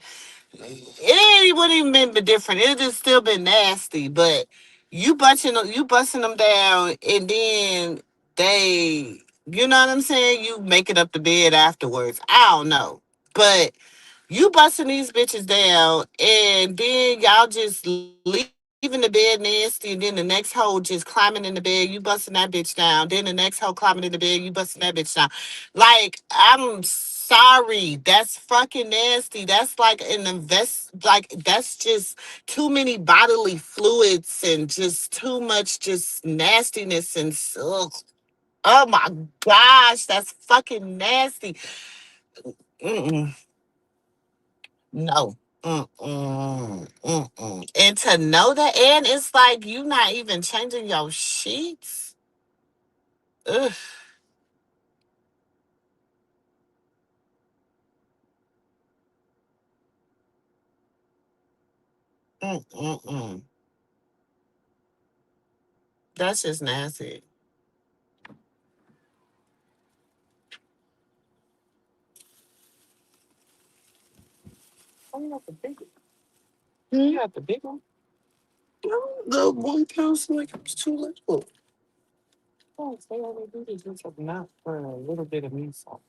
it wouldn't even been different. It just still been nasty. But you busting them down, and then they, you know what I'm saying? You make it up the bed afterwards. I don't know, but you busting these bitches down, and then y'all just leaving the bed nasty, and then the next hoe just climbing in the bed, you busting that bitch down. Then the next hoe climbing in the bed, you busting that bitch down. Like, I'm sorry, that's fucking nasty. That's like an like that's just too many bodily fluids and just too much just nastiness and ugh. Oh my gosh, that's fucking nasty. Mm-mm. No. Mm-mm. Mm-mm. And to know that, and it's like you not even changing your sheets. Ugh. Mm-mm-mm. That's just nasty. Oh, you got the big one. You Hmm? got the big one? No, the 1 pound like it was too little. Oh, they only do this just enough for a little bit of meat sauce.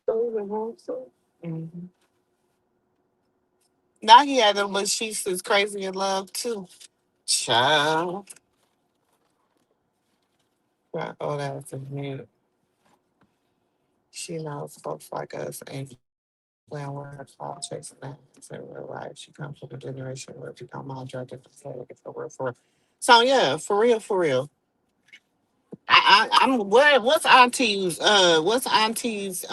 Mm-hmm. Now he had them little sheets that's crazy in love too. Child. Oh, that's a mute. She knows folks like us ain't playing with her cloud chasing that in real life. She comes from a generation where we don't mind drinking for real, for real. So yeah, for real, for real. I'm what's auntie's and what's auntie's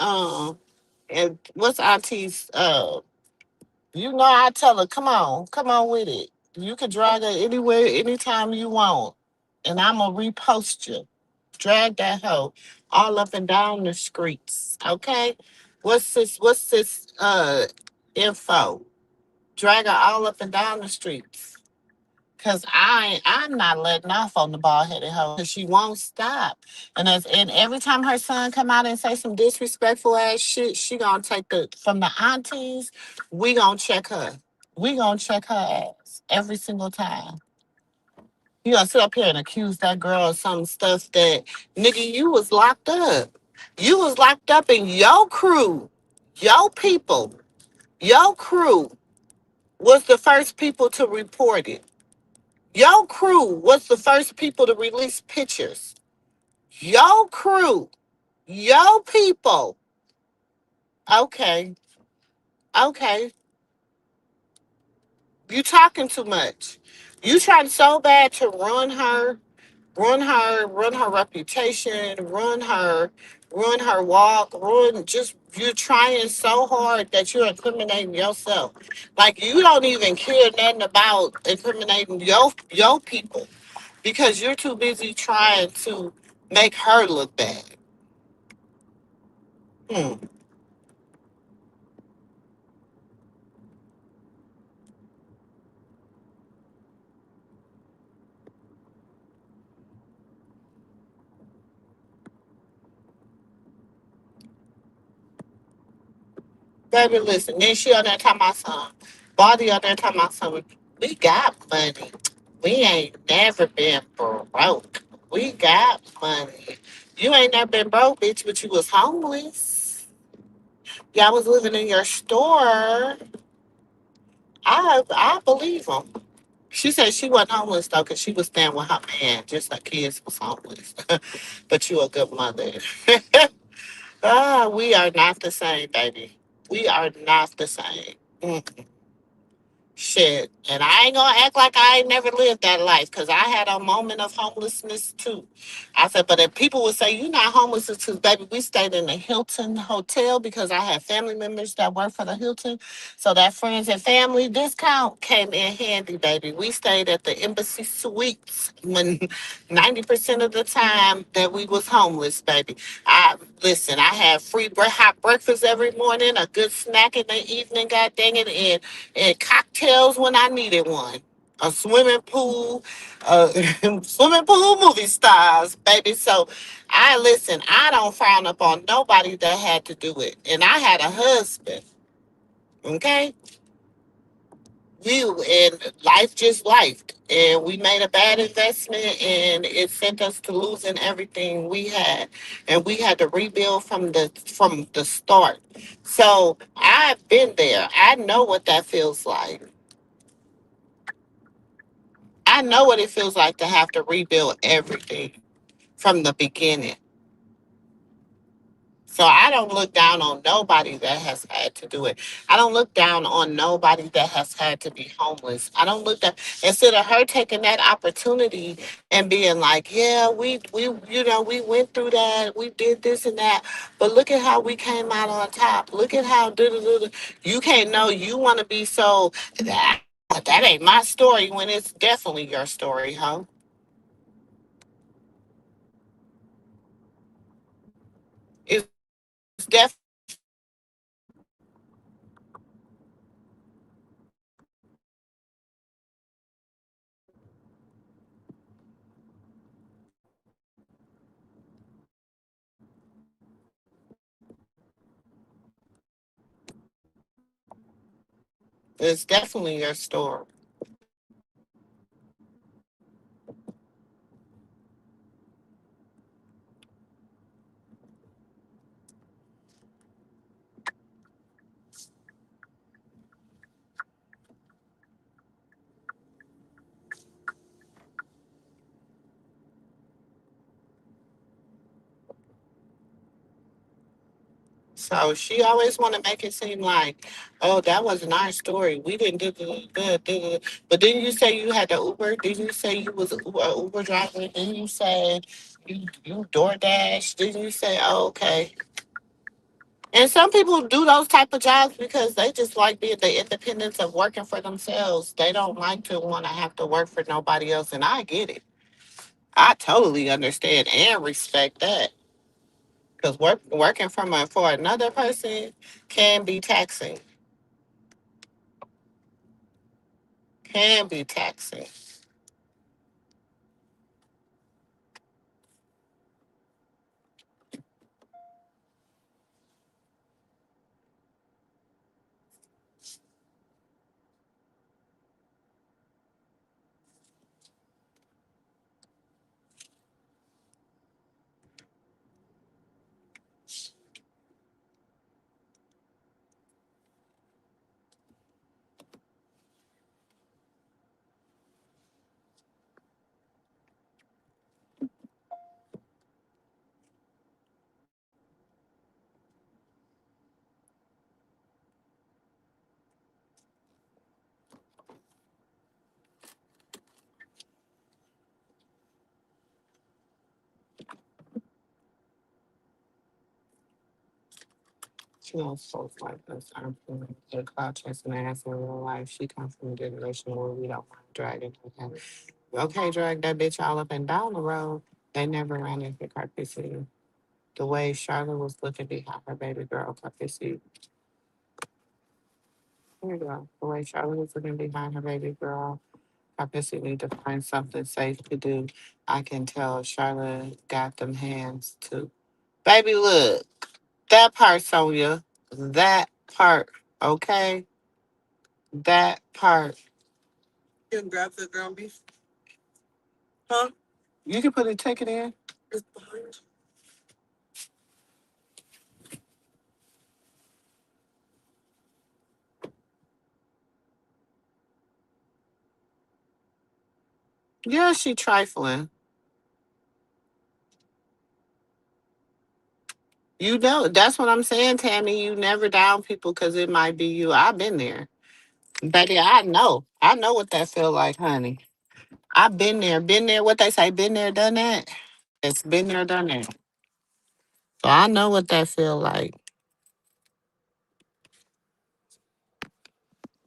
you know I tell her, come on with it. You can drag her anywhere, anytime you want. And I'm gonna repost you. Drag that hoe all up and down the streets. Okay? What's this info? Drag her all up and down the streets. Cause I'm not letting off on the bald headed hoe because she won't stop. And every time her son come out and say some disrespectful ass shit, she gonna take the from the aunties. We gonna check her. We gonna check her ass every single time. You gonna sit up here and accuse that girl of some stuff that nigga you was locked up. You was locked up in your crew, your people, your crew was the first people to report it. Your crew was the first people to release pictures. Your crew, your people. Okay, okay. You talking too much. You trying so bad to run her reputation, run her walk, run just you're trying so hard that you're incriminating yourself. Like you don't even care nothing about incriminating your people because you're too busy trying to make her look bad. Hmm. Baby, listen, then she on there talking about something. Body on there talking about something. We got money. We ain't never been broke. We got money. You ain't never been broke, bitch, but you was homeless. Y'all was living in your store. I believe them. She said she wasn't homeless though, cause she was staying with her man. Just her kids was homeless. But you a good mother. We are not the same, baby. We are not the same. Mm. Shit. And I ain't gonna act like I ain't never lived that life because I had a moment of homelessness too. I said, but if people would say, you're not homeless, because, baby, we stayed in the Hilton Hotel because I had family members that worked for the Hilton. So that friends and family discount came in handy, baby. We stayed at the Embassy Suites when 90% of the time that we was homeless, baby. I listen, I had free hot breakfast every morning, a good snack in the evening, god dang it, and cocktails when I needed one. A swimming pool, swimming pool movie stars, baby. So I listen, I don't frown up on nobody that had to do it. And I had a husband, okay? You and life just lifed. And we made a bad investment and it sent us to losing everything we had. And we had to rebuild from the start. So I've been there. I know what that feels like. I know what it feels like to have to rebuild everything from the beginning. So I don't look down on nobody that has had to do it. I don't look down on nobody that has had to be homeless. I don't look down instead of her taking that opportunity and being like, yeah, we went through that, we did this and that, but look at how we came out on top. Look at how you can't know you want to be so that ain't my story when it's definitely your story, huh? It's definitely it's definitely your story. So she always want to make it seem like, oh, that wasn't our story. We didn't do. But didn't you say you had the Uber? Didn't you say you was a Uber driver? Didn't you say you DoorDash? Didn't you say, oh, okay? And some people do those type of jobs because they just like being the independence of working for themselves. They don't like to want to have to work for nobody else, and I get it. I totally understand and respect that. Because working for another person can be taxing. Can be taxing. She knows folks like us aren't from the cloud chasing ass in real life. She comes from a generation where we don't mind dragging her. Okay, drag that bitch all up and down the road. They never ran into carpet city. The way Charlotte was looking behind her baby girl carpet seat. Here you go. The way Charlotte was looking behind her baby girl carpet seat need to find something safe to do. I can tell Charlotte got them hands too. Baby, look. That part, Sonia. That part. Okay? That part. You can grab the ground beef. Huh? You can put a ticket in. Yeah, she trifling. You know, that's what I'm saying, Tammy. You never down people because it might be you. I've been there. Baby, I know. I know what that feel like, honey. I've been there. Been there. What they say, been there, done that. It's been there, done that. So I know what that feel like.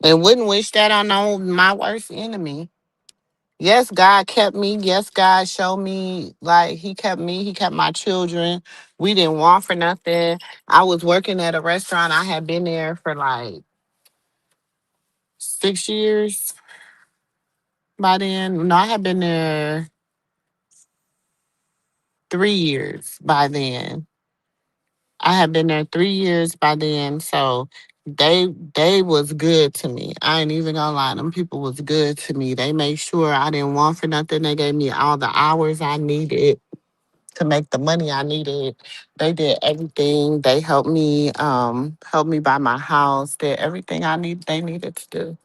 And wouldn't wish that on no my worst enemy. Yes, God kept me. Yes, God showed me, like, He kept me. He kept my children. We didn't want for nothing. I was working at a restaurant. I had been there for like 6 years by then. No, I had been there 3 years by then. I had been there 3 years by then. So they was good to me. I ain't even gonna lie. Them people was good to me. They made sure I didn't want for nothing. They gave me all the hours I needed to make the money I needed. They did everything. They helped me buy my house, did everything they needed to do.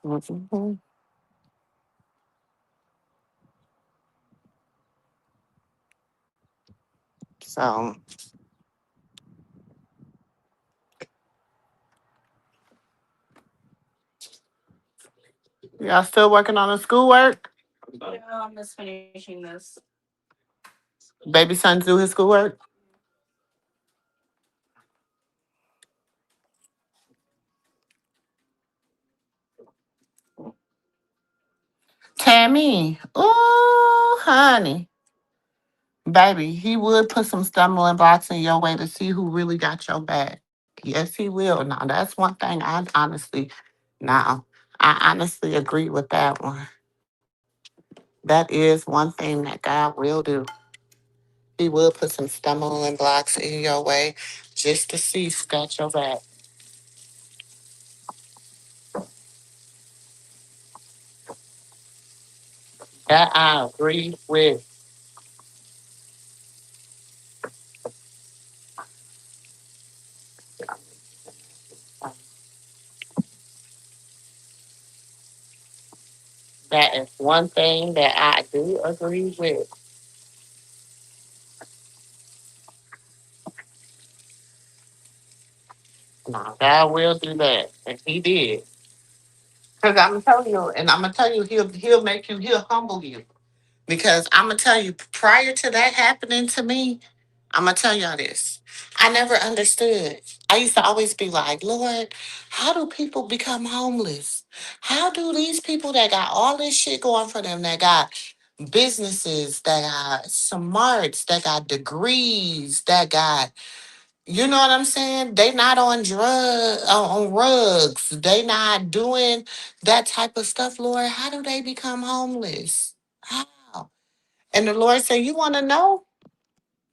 Mhm. So y'all still working on the schoolwork? No, I'm just finishing this. Baby son do his schoolwork? Tammy. Ooh, honey. Baby, he would put some stumbling blocks in your way to see who really got your back. Yes, he will. Now, that's one thing I honestly agree with that one. That is one thing that God will do. He will put some stumbling blocks in your way just to see who got your back. That I agree with. That is one thing that I do agree with. No, God will do that. And he did. Because I'm telling you, and I'm gonna tell you, he'll humble you. Because I'm gonna tell you, prior to that happening to me, I'm gonna tell y'all this. I never understood. I used to always be like, Lord, how do people become homeless? How do these people that got all this shit going for them, that got businesses, that got smarts, that got degrees, that got, you know what I'm saying? They not on on rugs. They not doing that type of stuff, Lord. How do they become homeless? How? And the Lord said, you want to know?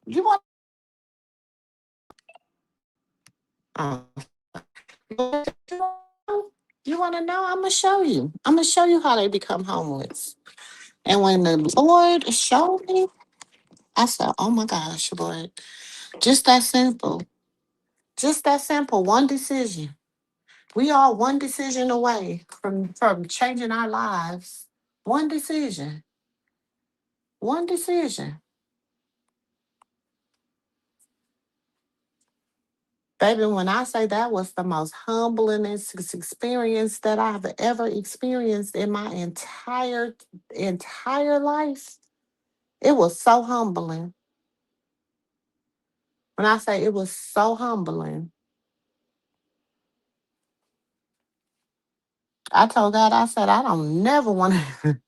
You want Oh, you want to know? I'm gonna show you. I'm gonna show you how they become homeless. And when the Lord showed me, I said, "Oh my gosh, Lord! Just that simple. Just that simple. One decision. We are one decision away from changing our lives. One decision. One decision, baby. When I say that was the most humbling experience that I've ever experienced in my entire life. It was so humbling. When I say it was so humbling, I told God, I said, I don't never want to,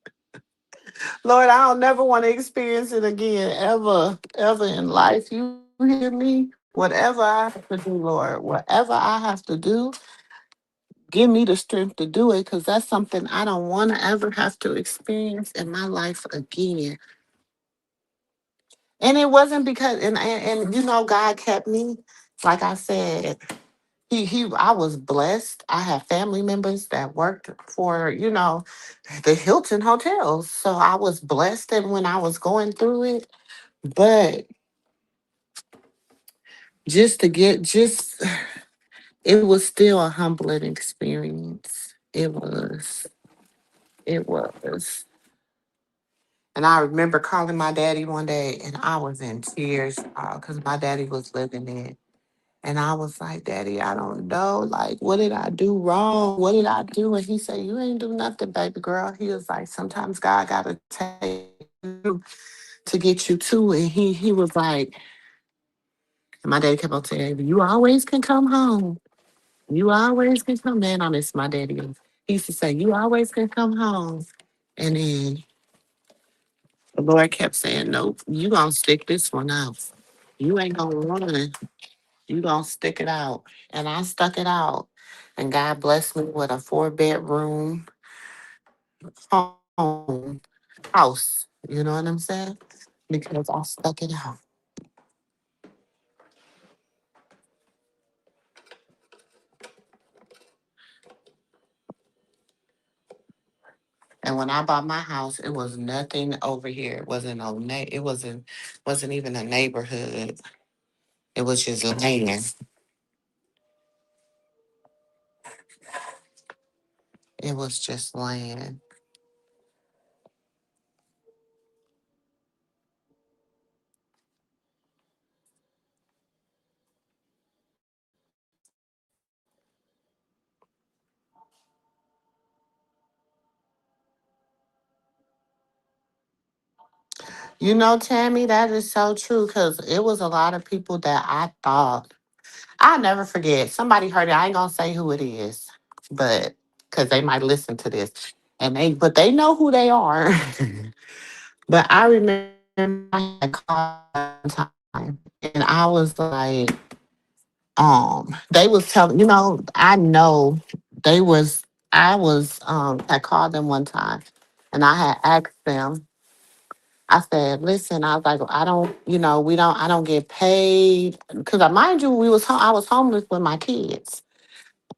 Lord, I don't never want to experience it again, ever in life. You hear me? Whatever I have to do, Lord, whatever I have to do, give me the strength to do it because that's something I don't want to ever have to experience in my life again. And it wasn't because, and you know, God kept me, like I said. I was blessed. I have family members that worked for, the Hilton hotels. So I was blessed and when I was going through it. But just to get just it was still a humbling experience. It was. And I remember calling my daddy one day and I was in tears because my daddy was living there. And I was like, Daddy, I don't know. Like, what did I do wrong? What did I do? And he said, You ain't do nothing, baby girl. He was like, Sometimes God got to take you to get you to it. He was like, and my daddy kept on saying, You always can come home. You always can come. Man, I miss my daddy. He used to say, You always can come home. And then the Lord kept saying, Nope, you gonna stick this one out. You ain't gonna run. You gonna stick it out. And I stuck it out. And God blessed me with a 4 bedroom home house. You know what I'm saying? Because I stuck it out. And when I bought my house, it was nothing over here. It wasn't it wasn't even a neighborhood. It was just land. It was just land. You know, Tammy, that is so true because it was a lot of people that I thought I'll never forget. Somebody heard it. I ain't gonna say who it is, but because they might listen to this, but they know who they are. But I remember I had called one time, and I was like, they was telling, I know they was, I called them one time, and I had asked them. I said, listen, I was like, I don't, I don't get paid. Because mind you, I was homeless with my kids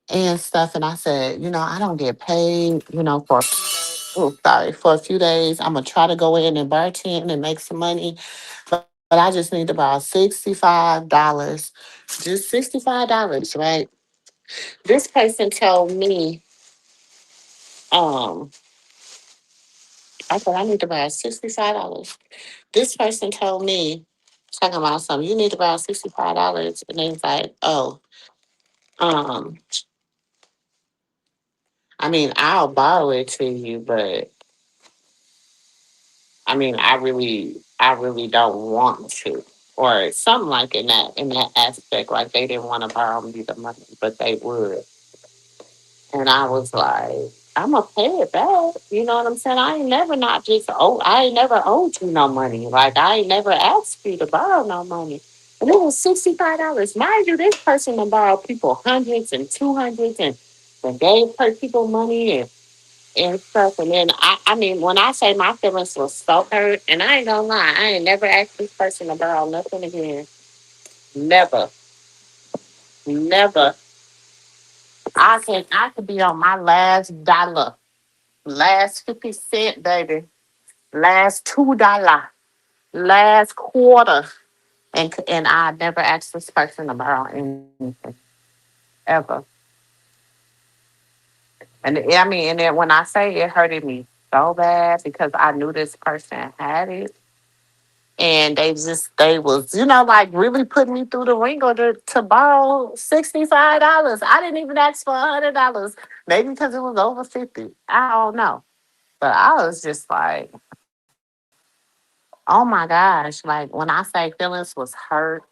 and stuff. And I said, I don't get paid, for a few days. I'm going to try to go in and bartend and make some money. But I just need about $65. Just $65, right? This person told me, um, I said, I need about $65. This person told me, talking about something, you need about $65. And they was like, oh, um, I mean, I'll borrow it to you, but I mean, I really don't want to. Or something like in that aspect, like they didn't want to borrow me the money, but they would. And I was like, I'm gonna pay it back. You know what I'm saying? I ain't never owed you no money. Like I ain't never asked you to borrow no money. And it was $65. Mind you, this person done borrowed people hundreds and 200s and gave per people money and stuff. And then I mean, when I say my feelings was so hurt, and I ain't gonna lie, I ain't never asked this person to borrow nothing again. Never, never. I could be on my last dollar. Last 50 cent, baby. Last $2. Last quarter. And I never asked this person to borrow anything. Ever. And I mean, and then when I say it hurted me so bad because I knew this person had it. And they was, like really putting me through the ringer to borrow $65. I didn't even ask for $100. Maybe because it was over 50. I don't know. But I was just like, oh my gosh. Like when I say feelings was hurt.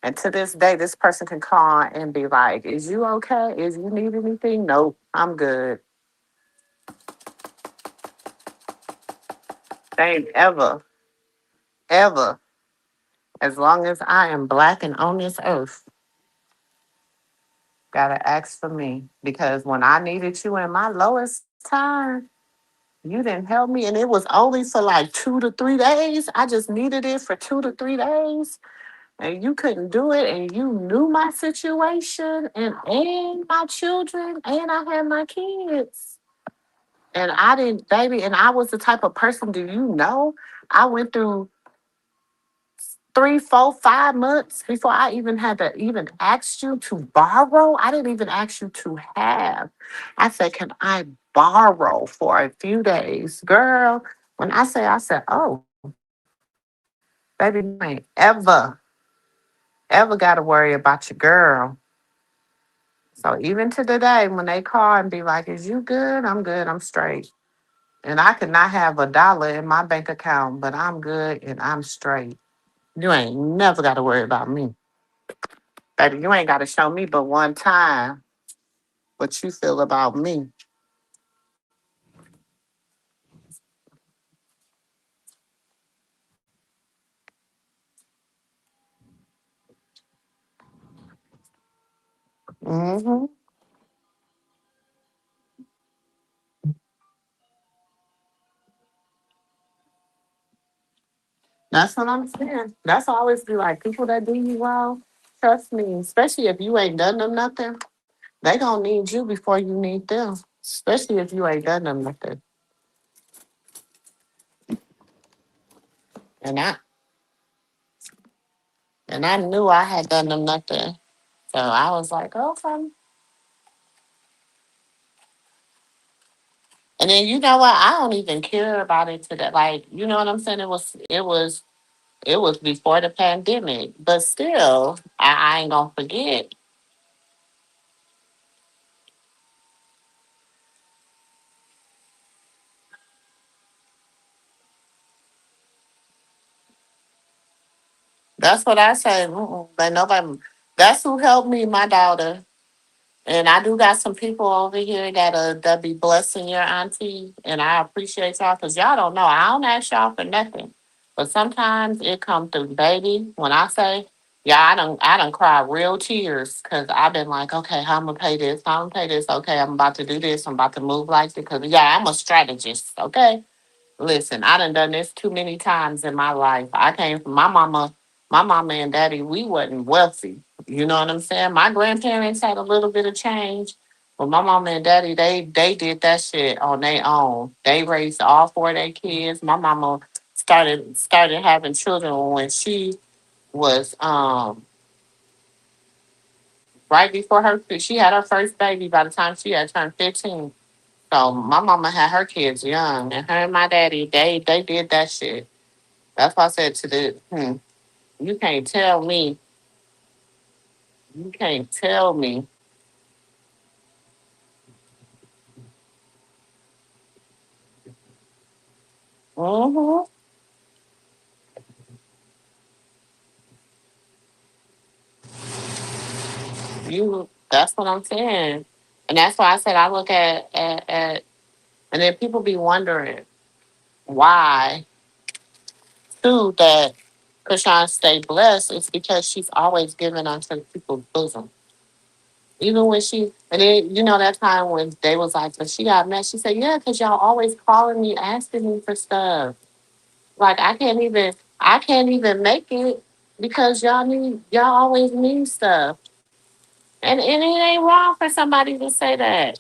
And to this day, this person can call and be like, Is you okay? Is you need anything? Nope, I'm good. They ain't ever, as long as I am black and on this earth, gotta ask for me. Because when I needed you in my lowest time, you didn't help me. And it was only for like 2 to 3 days. I just needed it for 2 to 3 days. and you couldn't do it, and you knew my situation and my children, and I had my kids. And I didn't, baby, and I was the type of person, do you know? I went through 3, 4, 5 months before I even had to even ask you to borrow. I didn't even ask you to have. I said, can I borrow for a few days? Girl, when I said, oh, baby, you ain't ever got to worry about your girl. So even to today, when they call and be like, is you good? I'm good. I'm straight. And I could not have a dollar in my bank account, but I'm good and I'm straight. You ain't never got to worry about me. Baby, you ain't got to show me but one time what you feel about me. Hmm. That's what I'm saying. That's always be like people that do you wrong. Trust me, especially if you ain't done them nothing, they gonna need you before you need them. Especially if you ain't done them nothing. And I knew I had done them nothing. So I was like, okay. And then you know what? I don't even care about it today. Like, you know what I'm saying? It was before the pandemic. But still, I ain't gonna forget. That's what I say. But nobody. That's who helped me, my daughter. And I do got some people over here that be blessing your auntie, and I appreciate y'all because y'all don't know. I don't ask y'all for nothing, but sometimes it come through, baby. When I say, yeah, I don't cry real tears because I've been like, okay, how I'm gonna pay this? How I'm gonna pay this? Okay, I'm about to do this. I'm about to move like this because yeah, I'm a strategist. Okay, listen, I done this too many times in my life. I came from my mama and daddy, we wasn't wealthy. You know what I'm saying? My grandparents had a little bit of change, but my mama and daddy, they did that shit on their own. They raised all four of their kids. My mama started having children when she was right before she had her first baby by the time she had turned 15. So my mama had her kids young, and her and my daddy, they did that shit. That's why I said to you can't tell me, you can't tell me, mm-hmm, that's what I'm saying. And that's why I said I look at and then people be wondering why, too, that Krishan stay blessed. It's because she's always giving unto people's bosom. Even when and then, that time when they was like, but she got mad, she said, yeah, because y'all always calling me, asking me for stuff. Like I can't even make it because y'all always need stuff. And it ain't wrong for somebody to say that.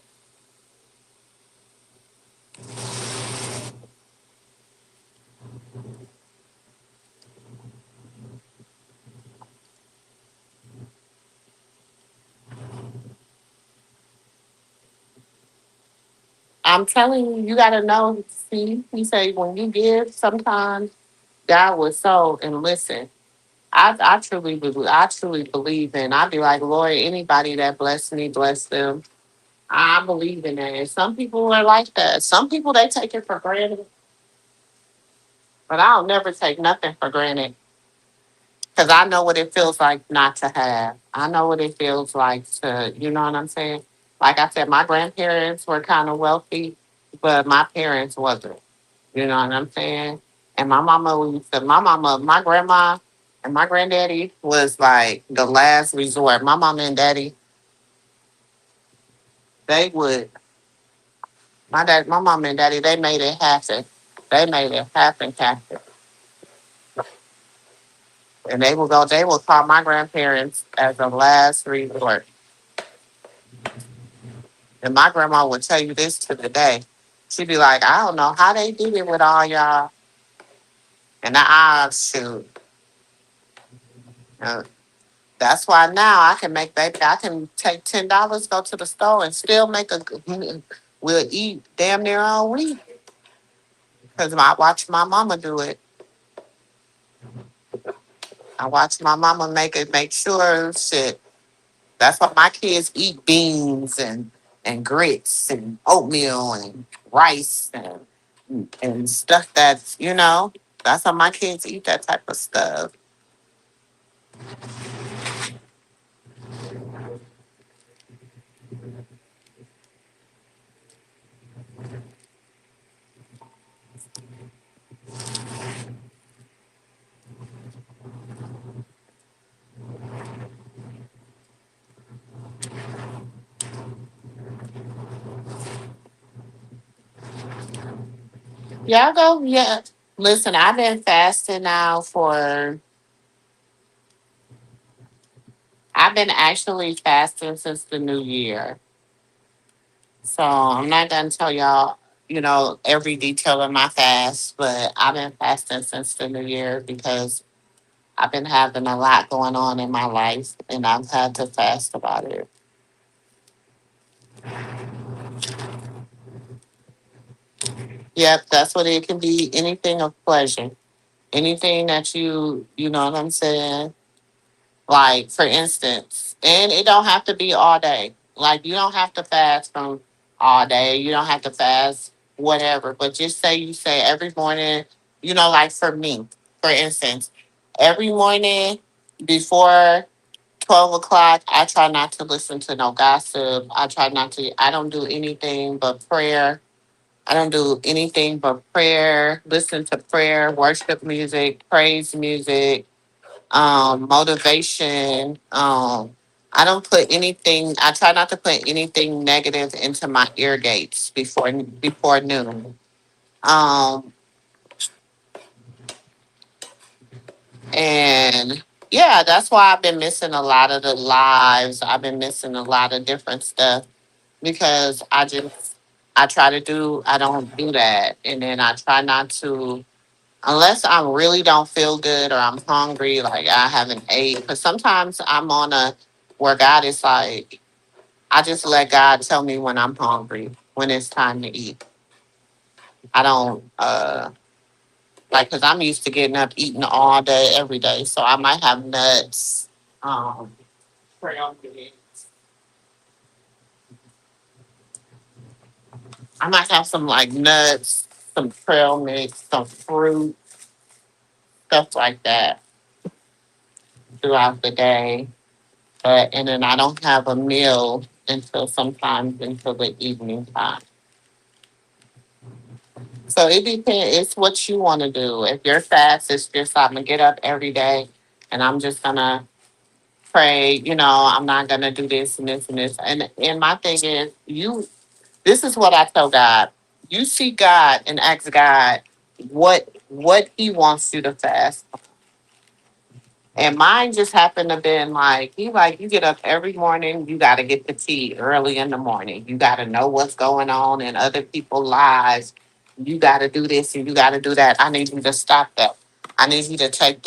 I'm telling you, you gotta know, see, he say when you give, sometimes God will sow and listen. I truly believe in. I'd be like, Lord, anybody that bless me, bless them. I believe in that. And some people are like that. Some people they take it for granted, but I'll never take nothing for granted. Because I know what it feels like not to have. I know what it feels like to, you know what I'm saying? Like I said, my grandparents were kind of wealthy, but my parents wasn't. You know what I'm saying? And my grandma and my granddaddy was like the last resort. My mama and daddy, they would, my mama and daddy, they made it happen. They made it happen. And they will call my grandparents as a last resort. And my grandma would tell you this to the day. She'd be like, I don't know how they did it with all y'all. And I shoot. Uh, that's why now I can make baby. I can take $10, go to the store, and still make a. We'll eat damn near all week because I watch my mama do it. I watch my mama make it. Make sure shit. That's why my kids eat beans and grits and oatmeal and rice and stuff that's that's how my kids eat that type of stuff. Yeah, I go. Yeah, listen, I've been fasting now for. I've been actually fasting since the new year. So I'm not gonna tell y'all, every detail of my fast, but I've been fasting since the new year because I've been having a lot going on in my life and I've had to fast about it. Yep, that's what it can be. Anything of pleasure. Anything that you know what I'm saying? Like, for instance, and it don't have to be all day. Like, you don't have to fast from all day. You don't have to fast whatever. But just say you say every morning, like for me, for instance, every morning before 12 o'clock, I try not to listen to no gossip. I don't do anything but prayer. I don't do anything but prayer, listen to prayer, worship music, praise music, motivation. I try not to put anything negative into my ear gates before noon. Um, and yeah, that's why I've been missing a lot of the lives. I've been missing a lot of different stuff because I don't do that. And then I try not to, unless I really don't feel good or I'm hungry, like I haven't ate. Because sometimes where God is like, I just let God tell me when I'm hungry, when it's time to eat. I don't, because I'm used to getting up eating all day, every day. So I might have nuts, um, trail mix. I might have some like nuts, some trail mix, some fruit, stuff like that throughout the day. And then I don't have a meal until the evening time. So it depends. It's what you want to do. If you're fast, it's just I'm gonna get up every day, and I'm just gonna pray. I'm not gonna do this and this and this. And my thing is, This is what I tell God. You see God and ask God what He wants you to fast. And mine just happened to been like, you get up every morning, you gotta get the tea early in the morning. You gotta know what's going on in other people's lives. You gotta do this and you gotta do that. I need you to stop that. I need you to take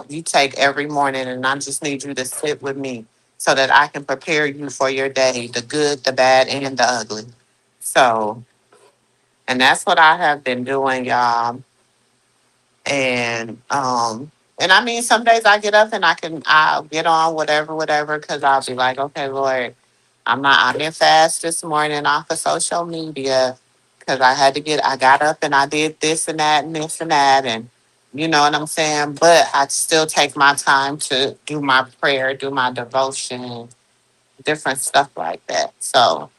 you take every morning and I just need you to sit with me so that I can prepare you for your day, the good, the bad, and the ugly. So, and that's what I have been doing, y'all. And I mean, some days I get up and I'll get on whatever, because I'll be like, okay, Lord, I didn't fast this morning off of social media because I got up and I did this and that and this and that. And you know what I'm saying? But I still take my time to do my prayer, do my devotion, different stuff like that. So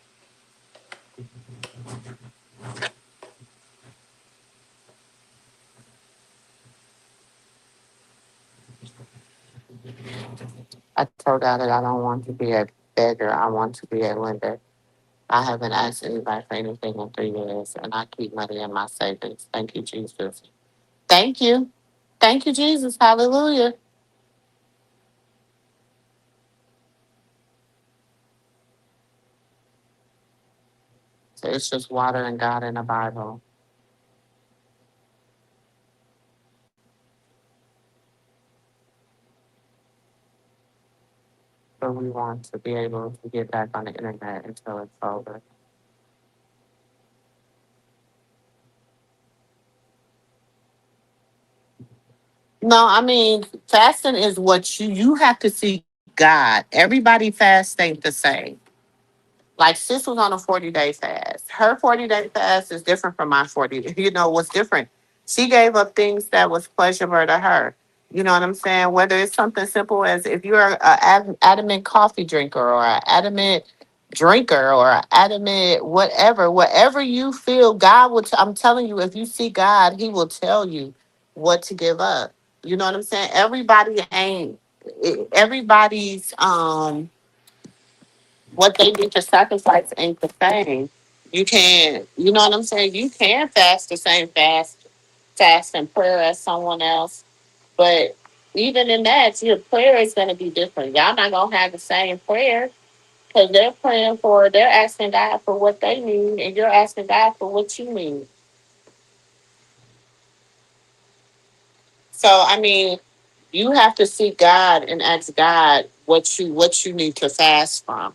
I told God that I don't want to be a beggar. I want to be a lender. I haven't asked anybody for anything in 3 years, and I keep money in my savings. Thank you, Jesus. Thank you. Thank you, Jesus. Hallelujah. It's just water and God in the Bible. So we want to be able to get back on the internet until it's over. No, I mean fasting is what you have to see God. Everybody fast ain't the same. Like sis was on a 40-day fast. Her 40-day fast is different from my 40. You know what's different? She gave up things that was pleasurable to her. You know what I'm saying? Whether it's something simple as if you're an adamant coffee drinker or an adamant drinker or an adamant whatever you feel, God will. I'm telling you, if you see God, He will tell you what to give up. You know what I'm saying? Everybody's what they need to sacrifice ain't the same. You can, you know what I'm saying? You can fast the same fast and prayer as someone else, but even in that, your prayer is going to be different. Y'all not going to have the same prayer because they're asking God for what they need, and you're asking God for what you need. So, I mean, you have to seek God and ask God what you need to fast from.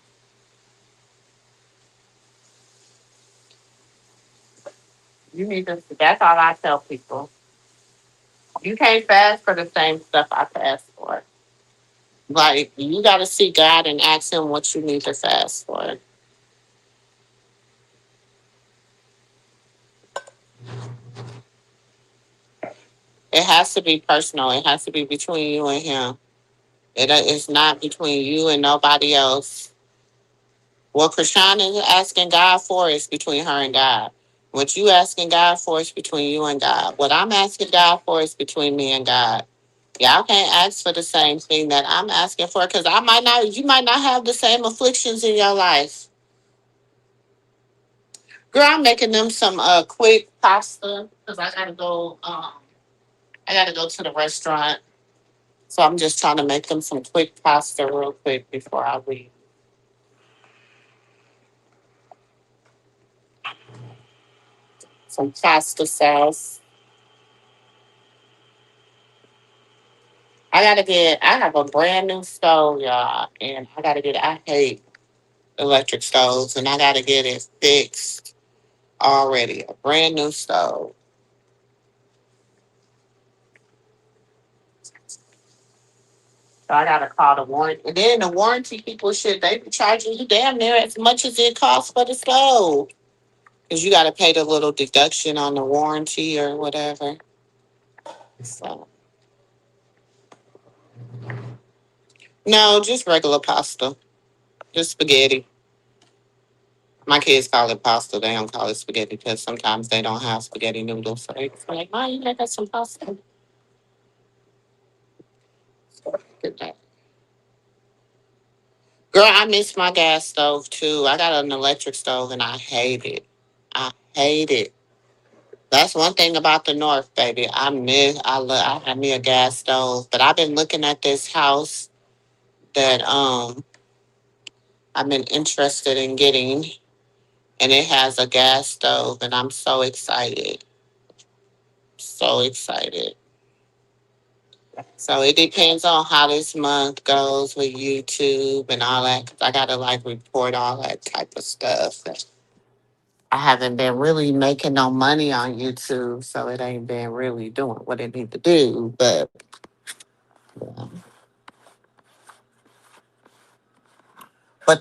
You need to. That's all I tell people. You can't fast for the same stuff I fast for. Like you got to see God and ask Him what you need to fast for. It has to be personal. It has to be between you and Him. It's not between you and nobody else. What Krishan is asking God for is between her and God. What you asking God for is between you and God. What I'm asking God for is between me and God. Y'all can't ask for the same thing that I'm asking for because you might not have the same afflictions in your life. Girl, I'm making them some quick pasta because I gotta go to the restaurant. So I'm just trying to make them some quick pasta real quick before I leave. Some pasta sauce. I have a brand new stove, y'all, and I hate electric stoves, and I gotta get it fixed already. A brand new stove. So I gotta call the warranty. And then the warranty people they be charging you damn near as much as it costs for the stove. Because you gotta pay the little deduction on the warranty or whatever. So no, just regular pasta. Just spaghetti. My kids call it pasta. They don't call it spaghetti because sometimes they don't have spaghetti noodles. So they like, Mom, you make us some pasta. So get that. Girl, I miss my gas stove too. I got an electric stove and I hate it. I hate it. That's one thing about the North, baby. I have me a gas stove, but I've been looking at this house that I've been interested in getting, and it has a gas stove, and I'm so excited, so excited. So it depends on how this month goes with YouTube and all that. 'Cause I gotta like report all that type of stuff. I haven't been really making no money on YouTube, so it ain't been really doing what it need to do. But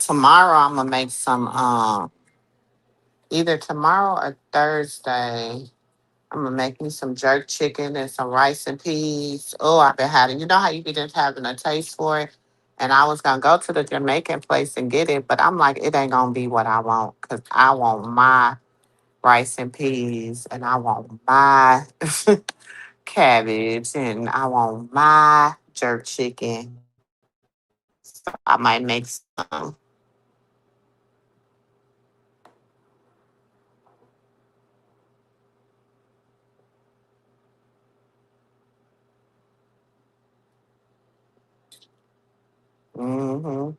tomorrow I'm gonna make some either tomorrow or Thursday. I'm gonna make me some jerk chicken and some rice and peas. Oh, I've been having, you know how you be just having a taste for it. And I was gonna go to the Jamaican place and get it, but I'm like, it ain't gonna be what I want because I want my rice and peas and I want my cabbage and I want my jerk chicken. So I might make some. Mm-hmm.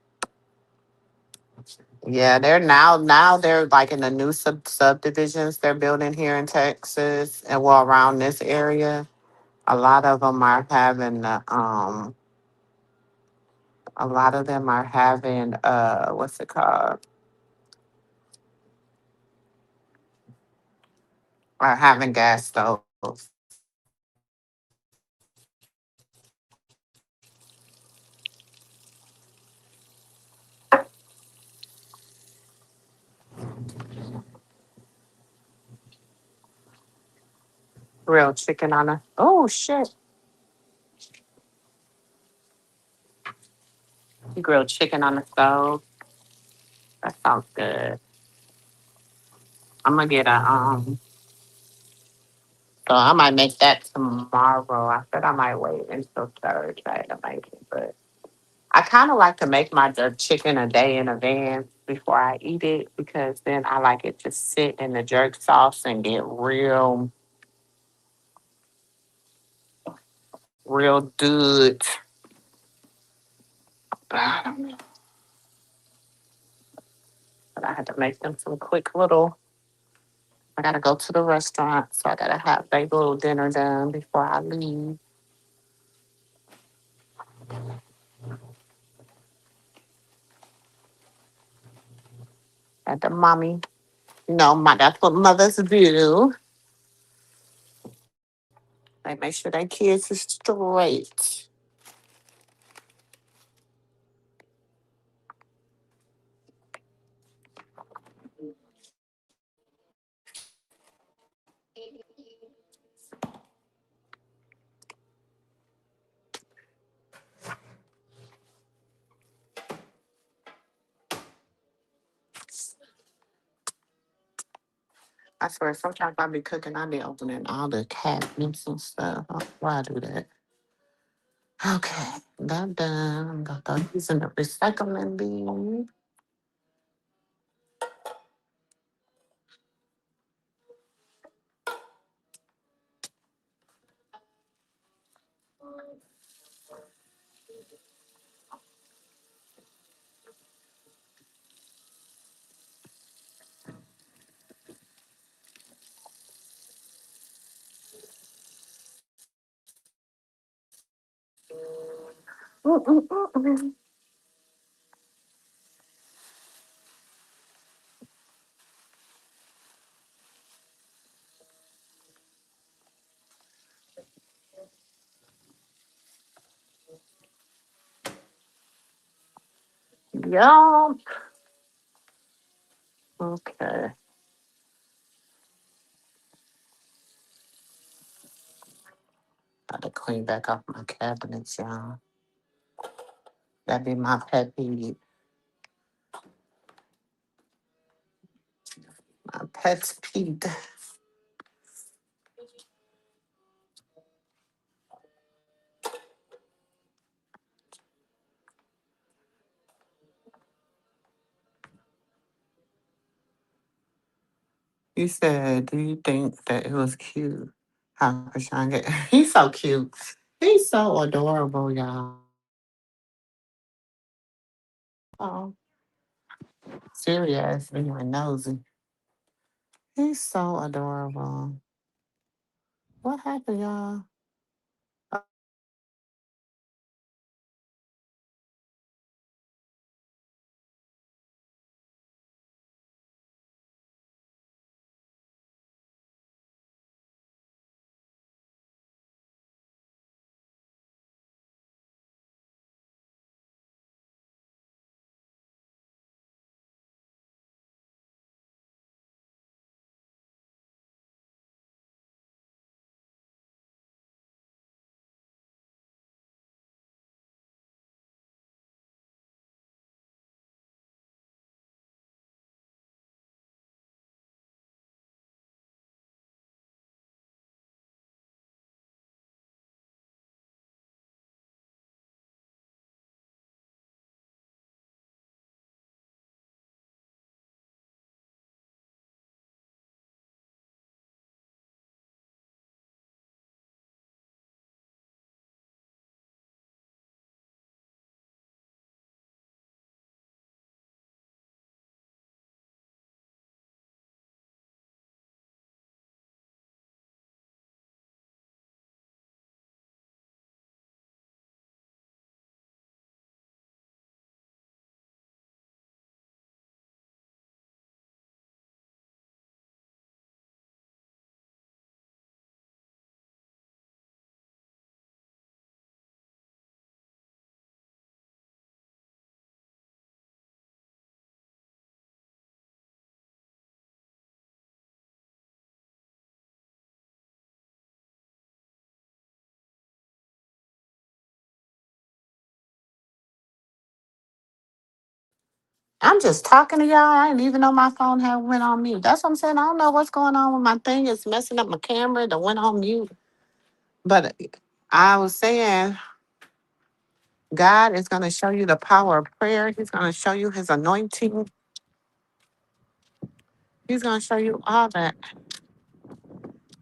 Yeah, they're now they're like in the new subdivisions they're building here in Texas and well around this area. A lot of them are having a lot of them are having what's it called? Are having gas stoves. Grilled chicken on a oh shit. Grilled chicken on the stove. That sounds good. I'm gonna get a so I might make that tomorrow. I said I might wait until Thursday to make it, but I kind of like to make my jerk chicken a day in advance before I eat it because then I like it to sit in the jerk sauce and get real good. But I don't know. But I had to make them some quick little. I gotta go to the restaurant, so I gotta have a little dinner done before I leave. At the mommy, that's what mothers do. They make sure their kids is straight. I swear, sometimes I be cooking, I be opening all the cabinets and stuff. Why I do that? Okay, that done. I'm gonna throw these in the recycling bin. Mm. Yup. Okay, got to clean back off my cabinets, y'all. That be my pet peeve. My pet's peeve. He said, "Do you think that it was cute how Krishan get?" He's so cute. He's so adorable, y'all. Oh, serious, being nosy. He's so adorable. What happened, y'all? I'm just talking to y'all. I didn't even know my phone had went on mute. That's what I'm saying. I don't know what's going on with my thing. It's messing up my camera that went on mute. But I was saying, God is going to show you the power of prayer. He's going to show you his anointing. He's going to show you all that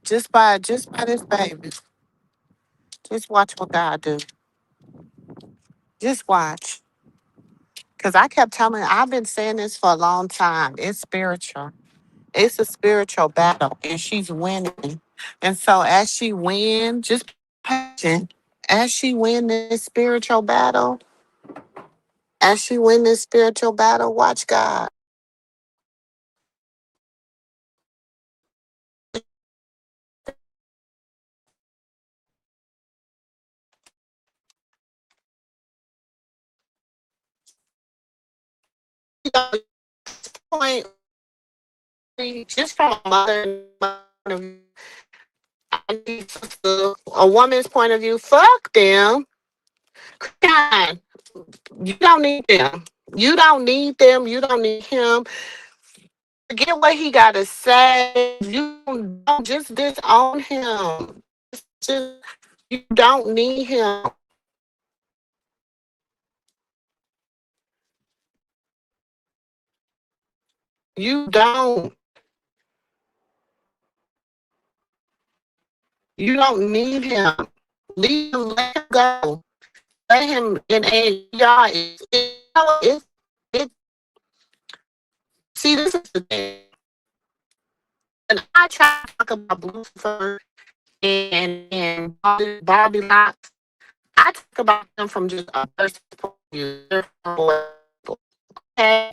just by this baby. Just watch what God do. Just watch. Because I kept telling, I've been saying this for a long time. It's spiritual. It's a spiritual battle, and she's winning. And so as she win, just patient. As she win this spiritual battle, watch God. You know, point, just from a mother point of view, I need a woman's point of view, fuck them. God, you don't need them. You don't need them. You don't need him. Forget what he got to say. You don't just disown him. Just, you don't need him. You don't. You don't need him. Leave him. Let him go. Let him. And y'all, it. See, this is the thing. And I try to talk about Lucifer and Bobby Locks. I talk about them from just a person's point of view. Okay?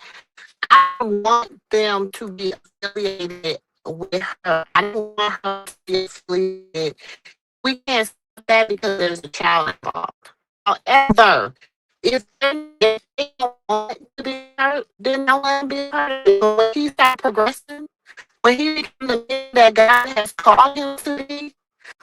I don't want them to be affiliated with her. I don't want her to be affiliated. We can't stop that because there's a child involved. However, if they don't want to be hurt, then don't let them be hurt. When he starts progressing, when he becomes the man that God has called him to be,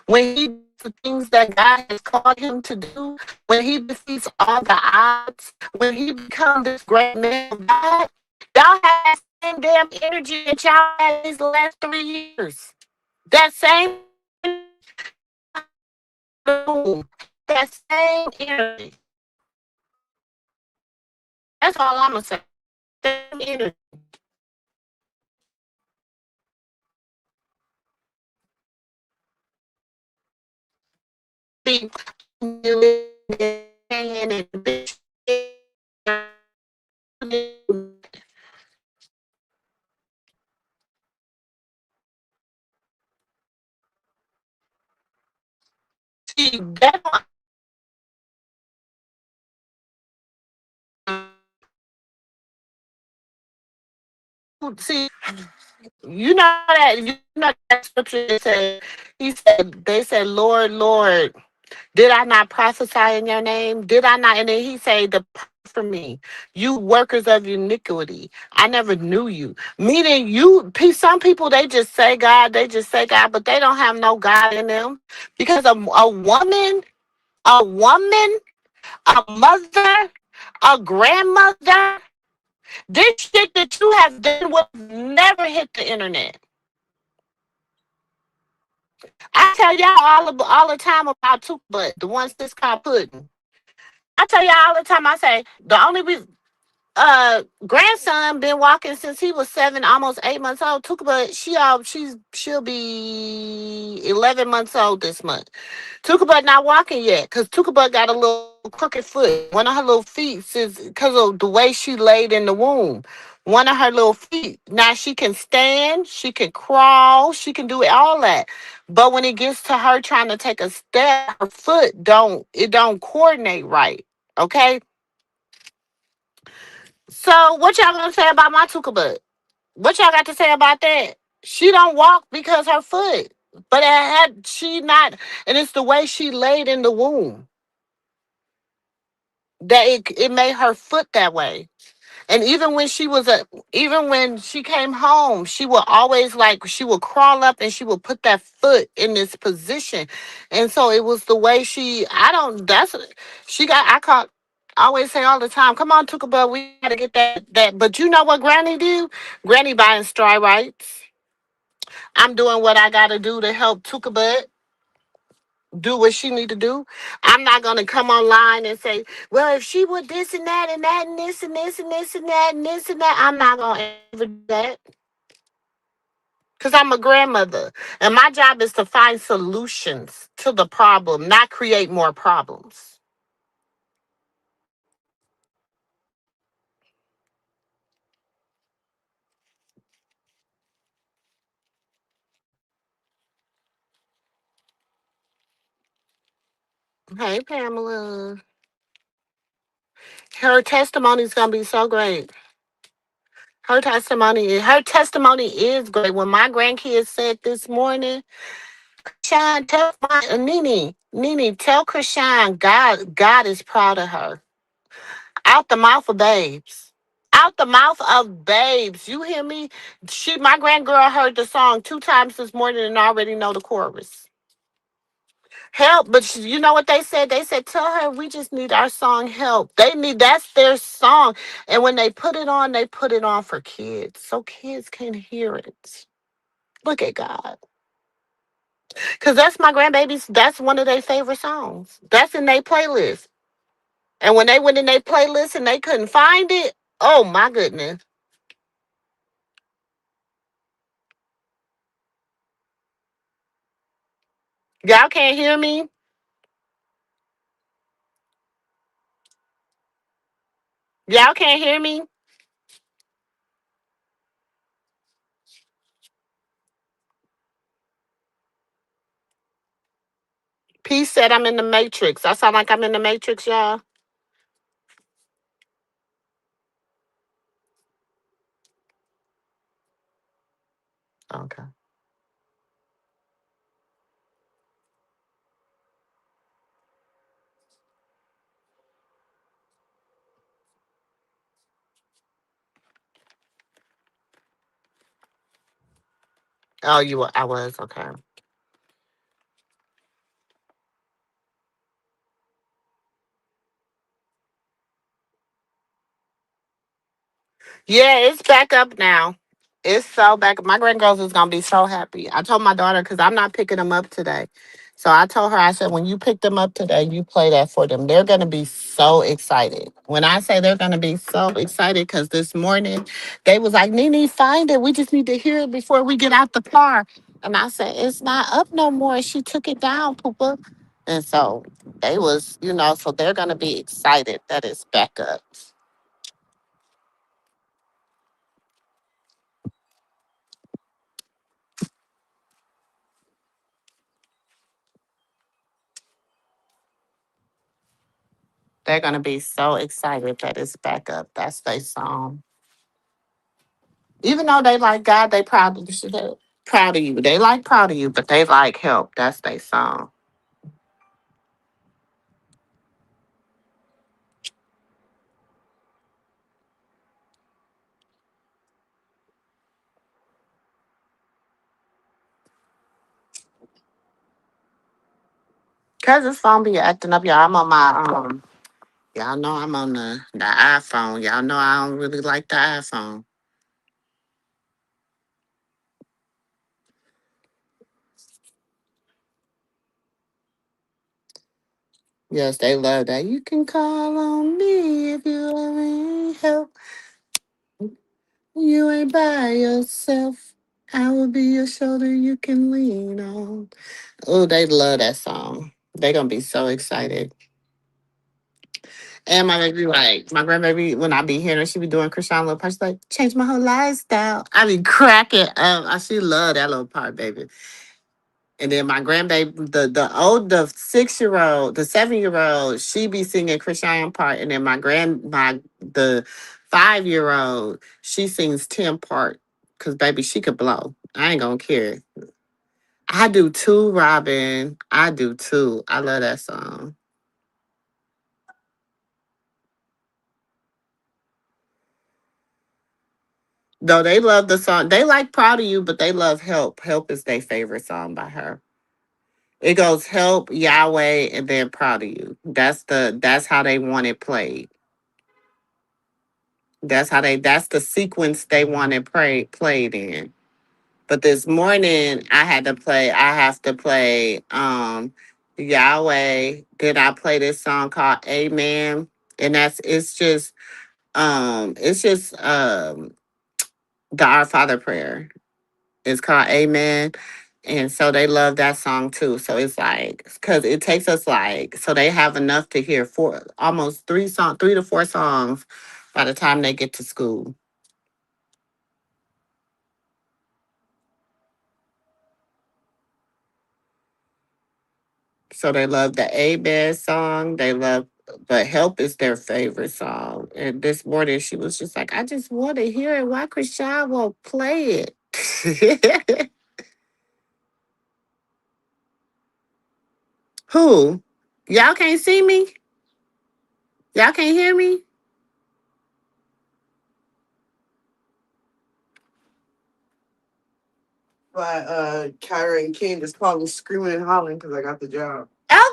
when he does the things that God has called him to do, when he defeats all the odds, when he becomes this great man of God, y'all have that same damn energy that y'all had these last 3 years. That same boom, that same energy. That's all I'm gonna say. Same energy. See, that see, that scripture that said, they said, Lord, Lord, did I not prophesy in your name? Did I not? And then he said, depart from me, you workers of iniquity. I never knew you. Meaning some people, they just say God, but they don't have no God in them. Because a woman, a mother, a grandmother, this shit that you have done will never hit the internet. I tell y'all all the time about Tuka, but the ones this called pudding. I tell y'all all the time. I say the only reason grandson been walking since he was 7, almost 8 months old. Tuka, but she'll be 11 months old this month. Tuka Butt not walking yet because Tuka Butt got a little crooked foot. One of her little feet is because of the way she laid in the womb. One of her little feet. Now she can stand, she can crawl, she can do all that. But when it gets to her trying to take a step, her foot don't coordinate right. Okay. So what y'all gonna say about my Tuka Butt? What y'all got to say about that? She don't walk because her foot. But she not, and it's the way she laid in the womb that it made her foot that way. And even when she came home, she would always she would crawl up and she would put that foot in this position. And so it was the way she, I don't, that's, she got, I caught, I always say all the time, come on, Tuka, we gotta get that. But you know what Granny do? Granny buying straw rights. I'm doing what I gotta do to help Tuka do what she need to do. I'm not gonna come online and say, well, if she would this and that and that and this and this and this and that and this and that, I'm not gonna ever do that. Because I'm a grandmother. And my job is to find solutions to the problem, not create more problems. Hey, Pamela. Her testimony is gonna be so great. Her testimony is great. When my grandkids said this morning, Krishan, tell my Nene, tell Krishan God is proud of her. Out the mouth of babes. Out the mouth of babes. You hear me? My grandgirl heard the song 2 times this morning and already know the chorus. Help, but you know what they said? They said, tell her we just need our song help. That's their song. And when they put it on for kids. So kids can hear it. Look at God. Because that's my grandbabies, that's one of their favorite songs. That's in their playlist. And when they went in their playlist and they couldn't find it, oh my goodness. Y'all can't hear me? Y'all can't hear me? Peace said I'm in the Matrix. I sound like I'm in the Matrix, y'all. Okay. Oh, I was, okay. Yeah, it's back up now. It's so back up. My grandgirls is gonna be so happy. I told my daughter because I'm not picking them up today. So I told her, I said, when you pick them up today, you play that for them. They're gonna be so excited. When I say they're gonna be so excited, because this morning they was like, Nene, find it. We just need to hear it before we get out the car. And I said, it's not up no more. She took it down, Poopa. And so they was, so they're gonna be excited that it's back up. They're gonna be so excited that it's back up. That's their song. Even though they like God, they proud of you. They like proud of you, but they like help. That's their song. Cause this phone be acting up, y'all. I'm on my y'all know I'm on the iPhone. Y'all know I don't really like the iPhone. Yes, they love that. You can call on me if you ever need help. You ain't by yourself. I will be your shoulder you can lean on. Oh, they love that song. They gonna be so excited. And my baby, like my grandbaby, when I be hearing her, she be doing Krishan little part. She's like, change my whole lifestyle. I be cracking up. She love that little part, baby. And then my grandbaby, the 6-year-old, the 7-year-old, she be singing Krishan part. And then the 5-year-old, she sings Tim part. Cause baby, she could blow. I ain't gonna care. I do too, Robin. I do too. I love that song. Though they love the song. They like Proud of You, but they love Help. Help is their favorite song by her. It goes help Yahweh and then proud of you. That's how they want it played. That's the sequence they want it played in. But this morning I have to play Yahweh. Then I play this song called Amen. And it's just the Our Father prayer. It's called Amen. And so they love that song too. So it's like, because it takes us like, so they have enough to hear almost 3 to 4 songs by the time they get to school. So they love the Amen song. But Help is their favorite song. And this morning she was just like, I just want to hear it. Why Krishan won't play it? Who? Y'all can't see me? Y'all can't hear me? But Kyra and Ken just called me screaming and hollering because I got the job. Okay, girl.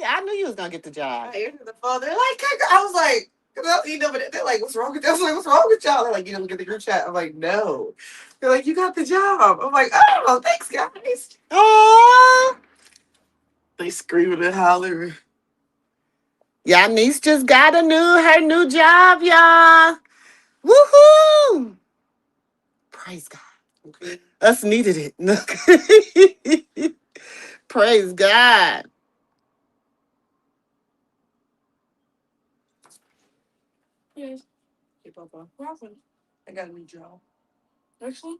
I knew you was gonna get the job. I answered the phone. They're like, I was like, but they're like, what's wrong with that? I was like, what's wrong with y'all? They're like, you don't get the group chat. I'm like, no. They're like, you got the job. I'm like, oh, thanks, guys. Oh, They screaming and hollering. y'all niece just got her new job, y'all. Woohoo! Praise God. Okay. Us needed it. Praise God. Yes. Hey, Papa. What happened? I got a new job. Actually?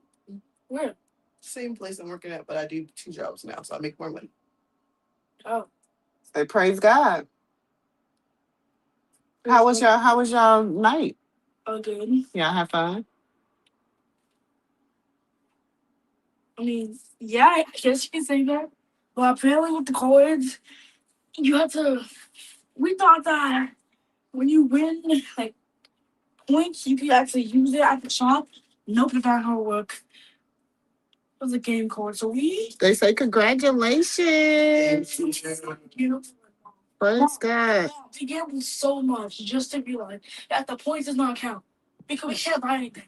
Where? Same place I'm working at, but I do 2 jobs now, so I make more money. Oh. Say praise God. How was your night? Oh, good. Y'all have fun? I mean, yeah, I guess you can say that. But apparently with the cards, you have to. We thought that when you win like points, you could actually use it at the shop. Nope, it's not how it work. It was a game card, so we. They say congratulations. You. Praise God. We gambled so much just to be like that. The points does not count because we can't buy anything.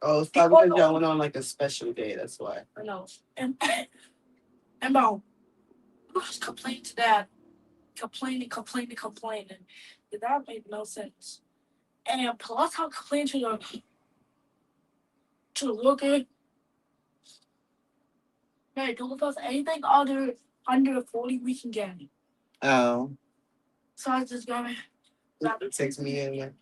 Oh, it's probably because y'all went on like a special day. That's why. I know. And Mo, who just complained to Dad? Complaining. That made no sense. And plus, how complained to the worker, hey, don't give us anything under 40 we can get. Oh. So I just got it. Takes me in there.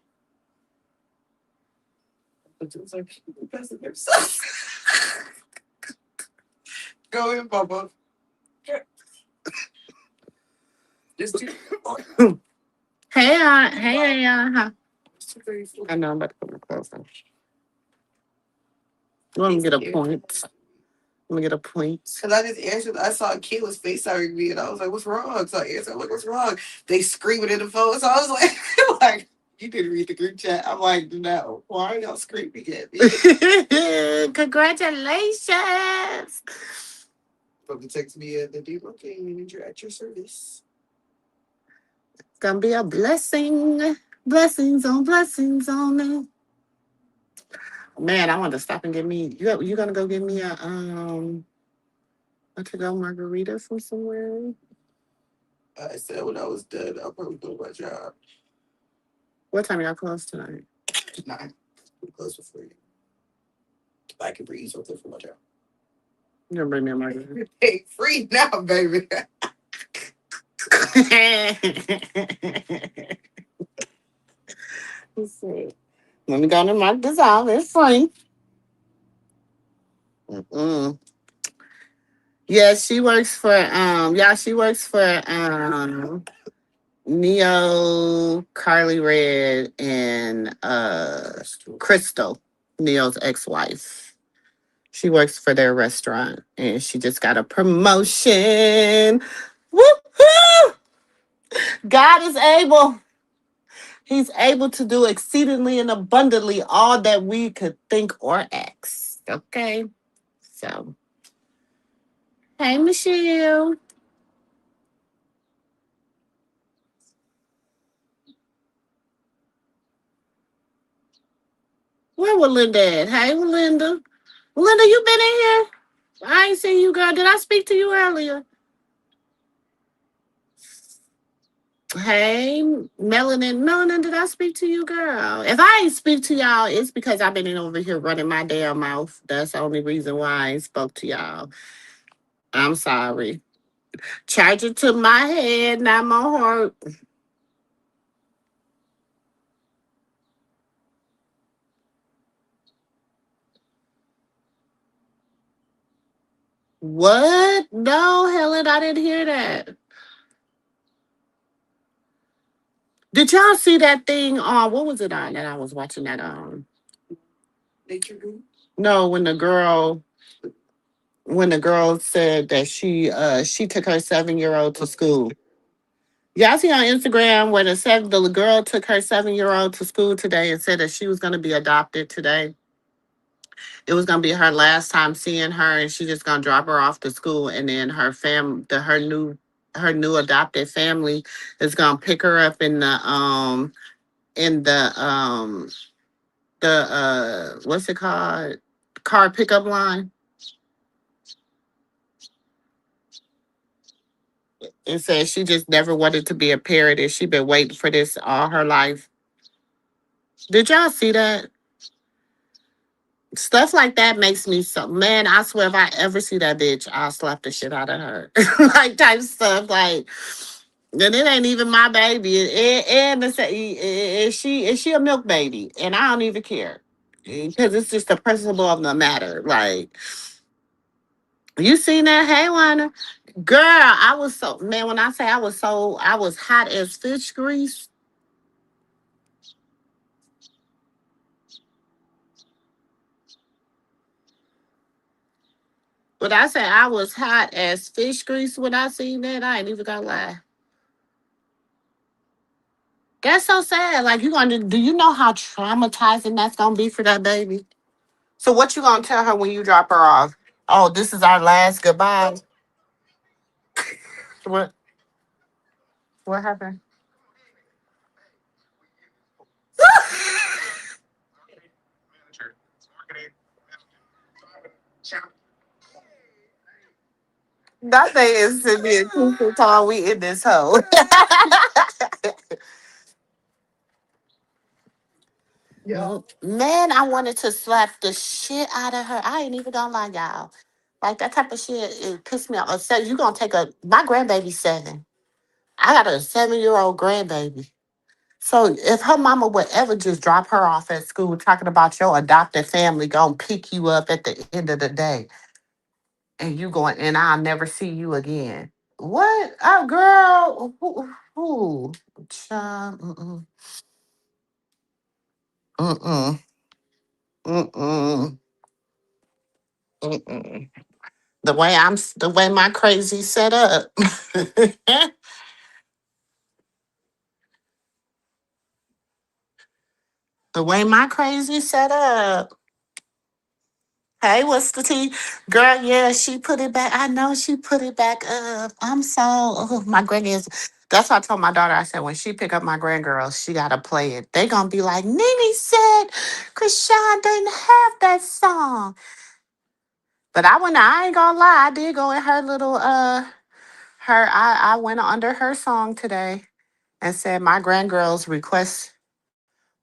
It's like because of themselves. Go in, Bubba. Just do. Hey, I know I'm about to put my clothes on. Let me get a point. Let me get a point. Because I just answered, I saw Kayla's FaceTiming me, and I was like, what's wrong? So I answered, I'm like, what's wrong? They screaming in the phone. So I was like, like, you didn't read the group chat. I'm like, no. Why are y'all screaming at me? Congratulations. Probably text me the deep okay, manager at your service. It's gonna be a blessing. Blessings on it. Man, I want to stop and get me. You gonna go get me a to go margarita from somewhere? I said when I was done, I'll probably go to my job. What time y'all close tonight? 9. I'm close before you. I can bring you something for my job. You gonna bring me a margarita? Hey, free now, baby. Let's see. Let me go to mark this out. It's free. Mm-mm. Yeah, she works for she works for Neo, Carly Red, and Crystal, Neo's ex-wife. She works for their restaurant and she just got a promotion. Woo-hoo! God is able. He's able to do exceedingly and abundantly all that we could think or ask. Okay. So Hey, Michelle. Where was Linda at? Hey, Linda. Linda, you been in here? I ain't seen you, girl. Did I speak to you earlier? Hey, Melanin. Melanin, did I speak to you, girl? If I ain't speak to y'all, it's because I've been in over here running my damn mouth. That's the only reason why I ain't spoke to y'all. I'm sorry. Charge it to my head, not my heart. What? No, Helen, I didn't hear that. Did y'all see that thing on what was it on that I was watching that on? No, when the girl said that she took her 7 year old to school. Y'all see on Instagram where the girl took her 7 year old to school today and said that she was gonna be adopted today. It was gonna be her last time seeing her, and she just gonna drop her off to school, and then her new adopted family is gonna pick her up in the what's it called, car pickup line, and said she just never wanted to be a parent, and she been waiting for this all her life. Did y'all see that? Stuff like that makes me so man. I swear, if I ever see that bitch, I'll slap the shit out of her. Like type stuff. Like, and it ain't even my baby. Is she a milk baby? And I don't even care because it's just the principle of the matter. Like, you seen that, hey, Lana? Girl, I was so man. When I say I was hot as fish grease. When I say I was hot as fish grease when I seen that, I ain't even gonna lie. That's so sad. Like you gonna do you know how traumatizing that's gonna be for that baby? So what you gonna tell her when you drop her off? Oh, this is our last goodbye. What what happened? That thing is to be a crucial time we in this hole. Man, I wanted to slap the shit out of her. I ain't even gonna lie, y'all. Like that type of shit, it pissed me off. So you gonna take my grandbaby's 7. I got a 7 year old grandbaby. So if her mama would ever just drop her off at school talking about your adopted family gonna pick you up at the end of the day and you going and I'll never see you again. What? Oh girl. Who? Child, mm-mm, mm-mm, mm-mm, mm-mm. The way my crazy set up. The way my crazy set up. Hey, what's the tea? Girl, yeah, she put it back. I know she put it back up. I'm so my grandkids. That's what I told my daughter. I said when she pick up my grandgirls, she gotta play it. They gonna be like, Nene said Krishan didn't have that song. But I ain't gonna lie, I did go in her little I went under her song today and said my grandgirls request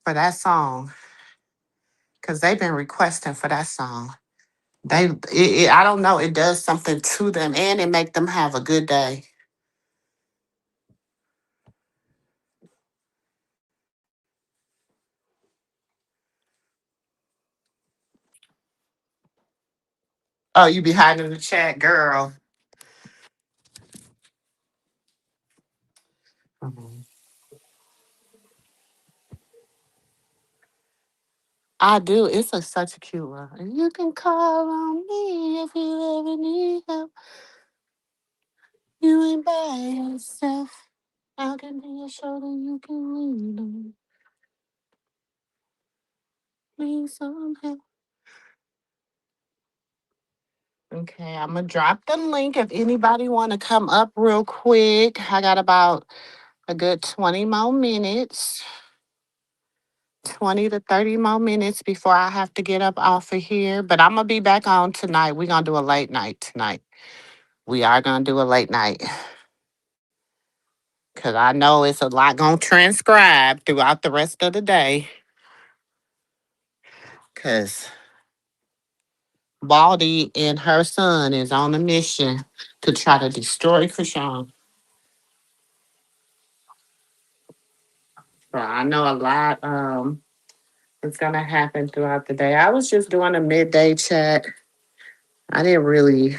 for that song. Cause they've been requesting for that song. I don't know. It does something to them, and it make them have a good day. Oh, you be hiding in the chat, girl. Mhm. I do. It's such a cute one. You can call on me if you ever need help. You ain't by yourself. I can be your shoulder. You can lean on me somehow. Okay, I'm gonna drop the link if anybody want to come up real quick. I got about a good 20 more minutes, 20 to 30 more minutes before I have to get up off of here. But I'm gonna be back on tonight. We're gonna do a late night tonight. We are gonna do a late night because I know it's a lot gonna transcribe throughout the rest of the day. Because Baldy and her son is on a mission to try to destroy Krishan. So I know a lot is gonna happen throughout the day. I was just doing a midday chat. I didn't really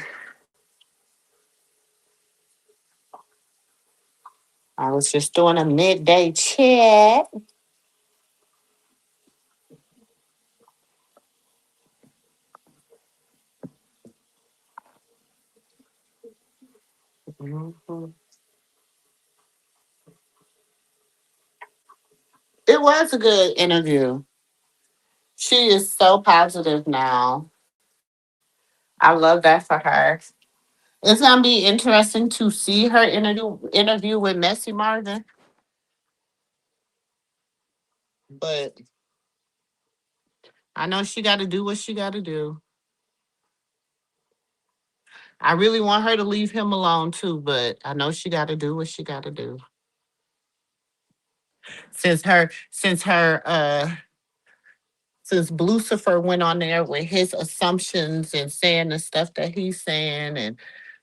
I was just doing a midday chat. Mhm. It was a good interview. She is so positive now. I love that for her. It's gonna be interesting to see her interview with Messy Marvin, but I know she got to do what she got to do. I really want her to leave him alone too, but I know she got to do what she got to do. Since since Lucifer went on there with his assumptions and saying the stuff that he's saying and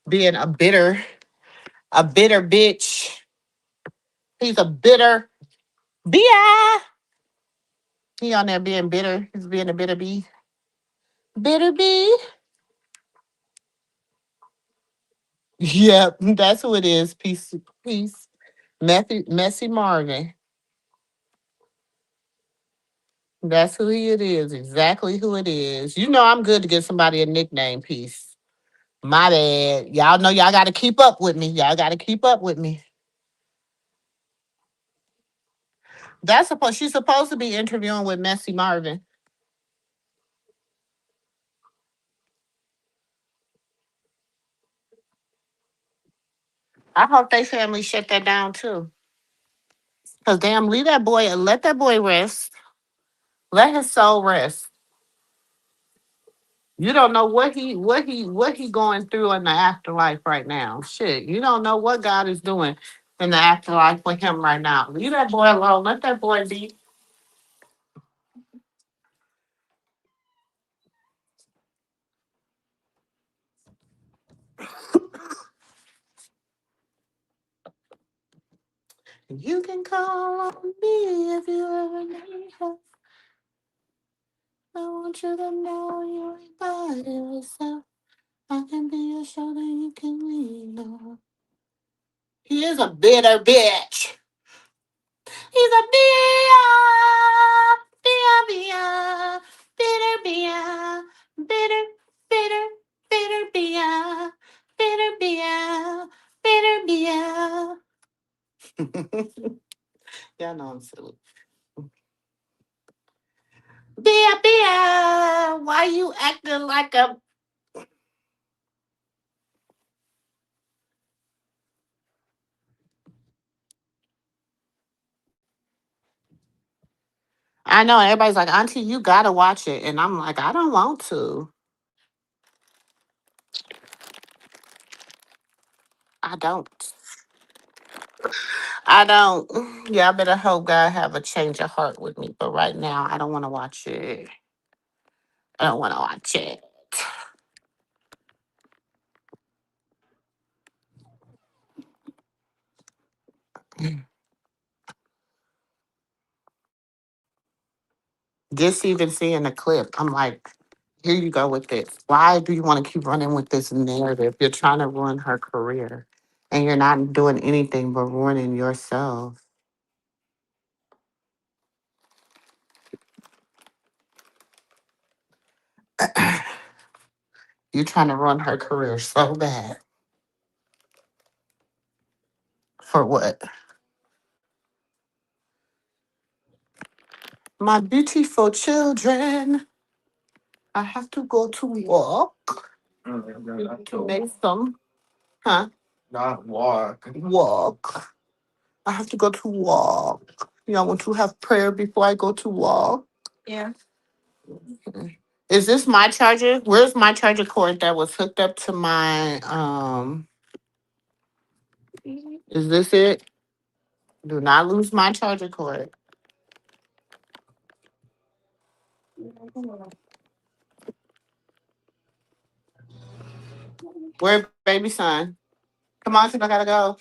being a bitter bitch. He's a bitter bi. He on there being bitter. He's being a bitter bee. Bitter bee. Yep, that's who it is. Peace. Messy Marvin. That's who it is. Exactly who it is. You know I'm good to give somebody a nickname. Peace. My bad. Y'all know y'all got to keep up with me. Y'all got to keep up with me. She's supposed to be interviewing with Messy Marvin. I hope they family shut that down too. Cause damn, leave that boy and let that boy rest. Let his soul rest. You don't know what he going through in the afterlife right now. Shit, you don't know what God is doing in the afterlife with him right now. Leave that boy alone. Let that boy be. You can call on me if you ever need help. I want you to know you ain't by yourself. I can be your shoulder you can lean on. He is a bitter bitch. He's a bitter, bitter, bitter, bitter, bitter, bitter, Y'all know I'm silly. Why you acting like a? I know everybody's like, Auntie, you gotta watch it, and I'm like, I don't want to. I don't. I don't. Yeah, I better hope God have a change of heart with me. But right now, I don't want to watch it. I don't want to watch it. Just even seeing the clip, I'm like, here you go with this. Why do you want to keep running with this narrative? You're trying to ruin her career, and you're not doing anything but ruining yourself. You're trying to run her career so bad. For what? My beautiful children, I have to go to work. To make some, huh? Not walk. Walk. I have to go to walk. Y'all want to have prayer before I go to walk? Yeah. Is this my charger? Where's my charger cord that was hooked up to my is this it? Do not lose my charger cord. Where baby son? Come on, 'cause I gotta go.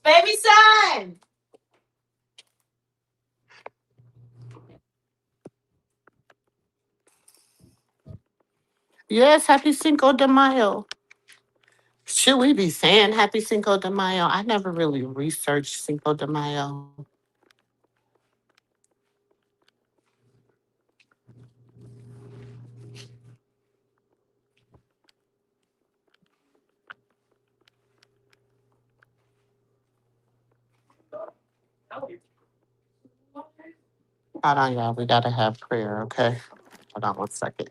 Baby son. Yes, happy Cinco de Mayo. Should we be saying happy Cinco de Mayo? I never really researched Cinco de Mayo. Hold on, y'all. We gotta have prayer, okay? Hold on 1 second.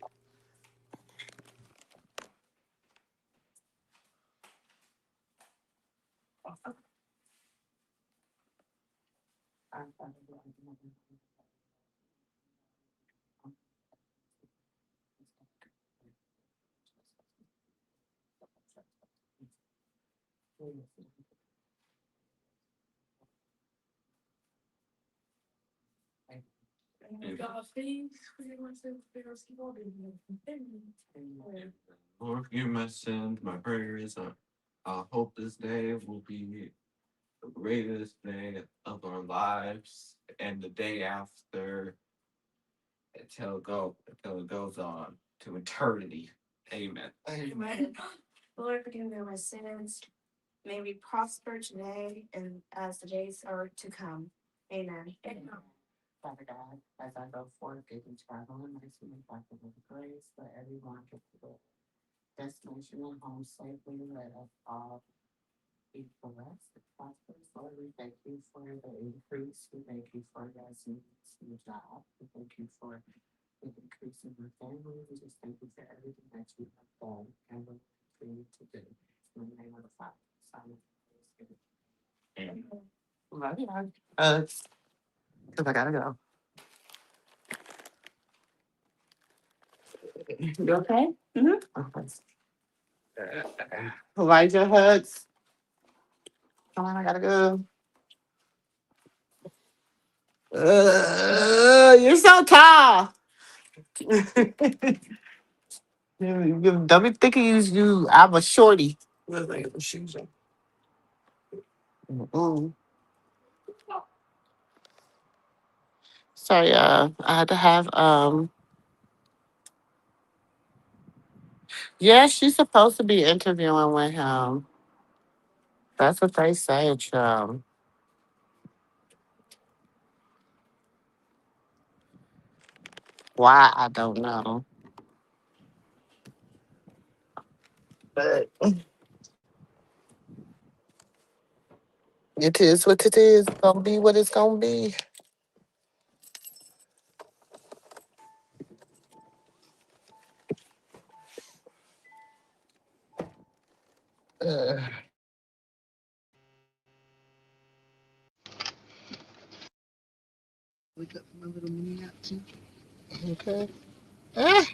Lord, forgive my sins, my prayers. I hope this day will be the greatest day of our lives and the day after until it goes on to eternity. Amen. Amen. Lord, forgive me my sins. May we prosper today and as the days are to come. Amen. Amen. Father God, as I go forth, give me travel and mercy and Father with grace, let everyone get to the destination and home safely. Let us all be blessed and prosperous. Lord, we thank you for the increase. We thank you for Yasmin's new job. We thank you for the increase in her family. We just thank you for everything that you have done and will continue to do. In the name of the Father, Son, and Holy Spirit. Amen. Love you. Because I gotta go. You okay? Okay. Elijah Hugs. Come on, I gotta go. You're so tall. Don't be thinking I'm a shorty. Mm. Sorry, I had to have yeah, she's supposed to be interviewing with him. That's what they say, why I don't know. But it is what it is. Gonna be what it's gonna be. Uh, Wake up from a little mini nap too. okay. Ah.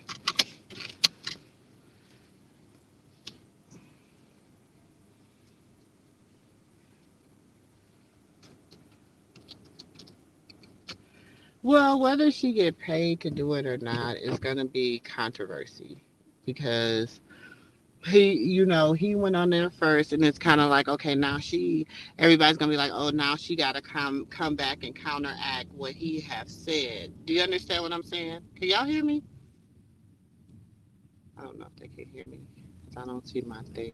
Well, whether she get paid to do it or not is gonna be controversy because he went on there first, and it's kind of like, okay, now everybody's gonna be like, oh, now she gotta come back and counteract what he have said. Do you understand what I'm saying? Can y'all hear me? I don't know if they can hear me. 'Cause I don't see my thing.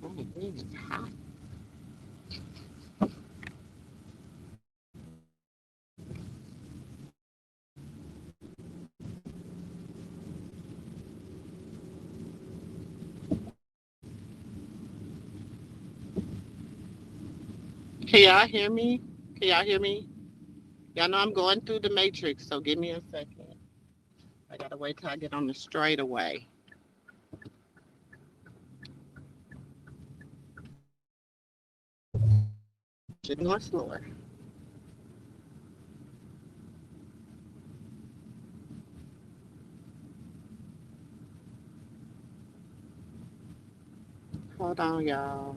Oh, it's hot. Can y'all hear me? Can y'all hear me? Y'all know I'm going through the matrix, so give me a second. I gotta wait till I get on the straightaway. Should be going slower. Hold on, y'all.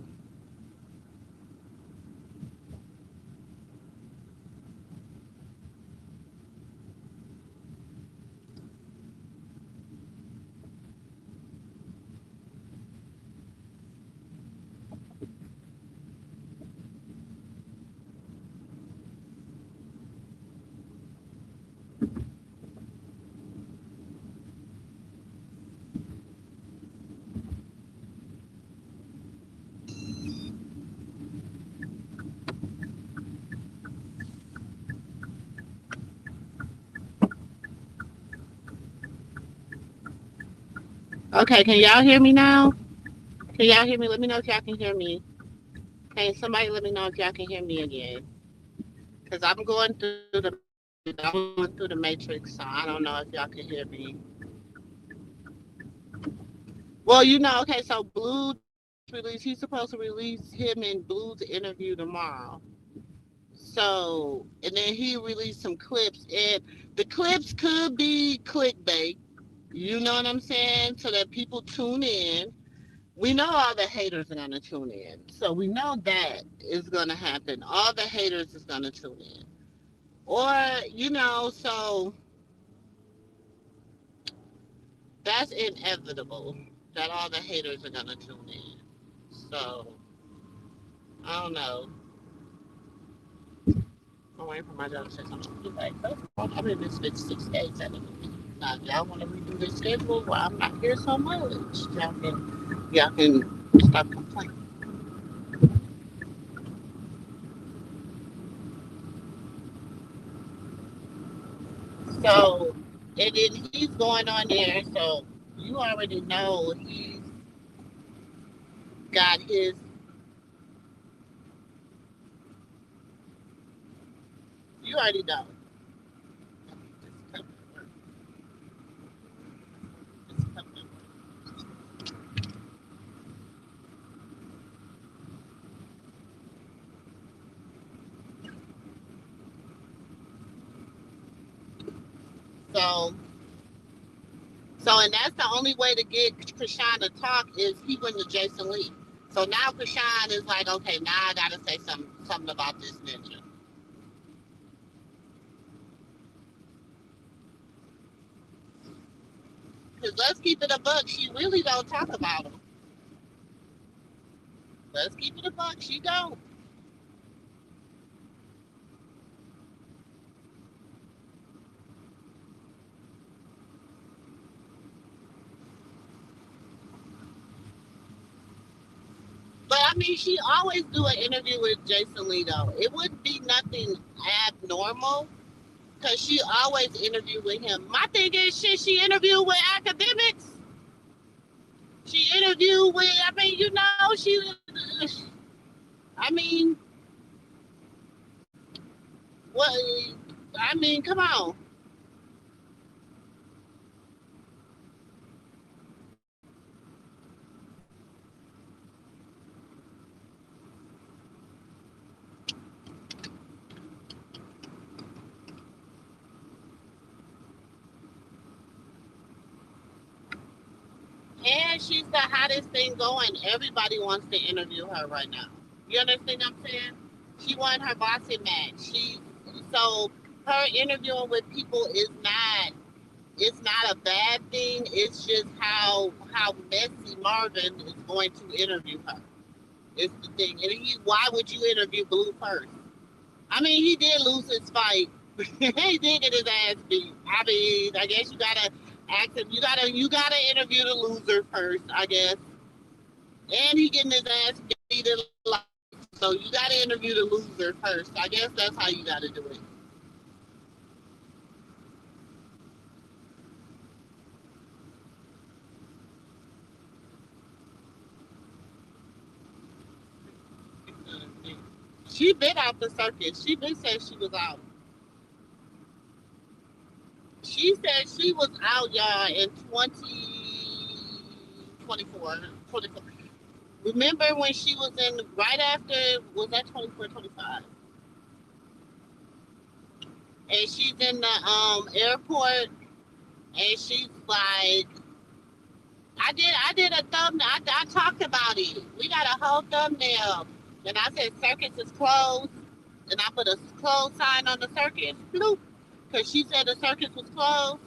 Okay, can y'all hear me now? Can y'all hear me? Let me know if y'all can hear me. Can somebody let me know if y'all can hear me again? Because I'm going through the matrix, so I don't know if y'all can hear me. Well, okay, so Blue just released, he's supposed to release him and Blue's interview tomorrow. So, and then he released some clips, and the clips could be clickbait. You know what I'm saying? So that people tune in. We know all the haters are gonna tune in. So we know that is gonna happen. All the haters is gonna tune in. Or, so that's inevitable that all the haters are gonna tune in. So I don't know. I'm waiting for my job to say something. He's like, I'm in this bitch 6 days out of the week. Now, if y'all want to redo the schedule, well, I'm not here so much. Y'all can stop complaining. So, and then he's going on there. So you already know he's got his. You already know. So, and that's the only way to get Krishan to talk is he went to Jason Lee. So now Krishan is like, okay, now I gotta say something about this ninja. Because let's keep it a buck, she really don't talk about him. Let's keep it a buck, she don't. But I mean, she always do an interview with Jason Lee though. It wouldn't be nothing abnormal because she always interview with him. My thing is, shit, she interviewed with academics. She interviewed with, I mean, I mean, what? I mean, come on. And she's the hottest thing going. Everybody wants to interview her right now. You understand what I'm saying? She won her boxing match. So her interviewing with people is not, it's not a bad thing. It's just how messy Marvin is going to interview her. It's the thing. And why would you interview Blue first? I mean, he did lose his fight. He did get his ass beat. I mean, I guess you gotta ask him. You gotta interview the loser first, I guess. And he getting his ass beat in life. So you gotta interview the loser first. I guess that's how you gotta do it. She been out the circus. She been said she was out. She said she was out, y'all, in 2024. 24. Remember when she was in, right after, was that 24, 25? And she's in the airport, and she's like, I did a thumbnail. I talked about it. We got a whole thumbnail. And I said circus is closed. And I put a closed sign on the circus. Bloop. Because she said the circus was closed.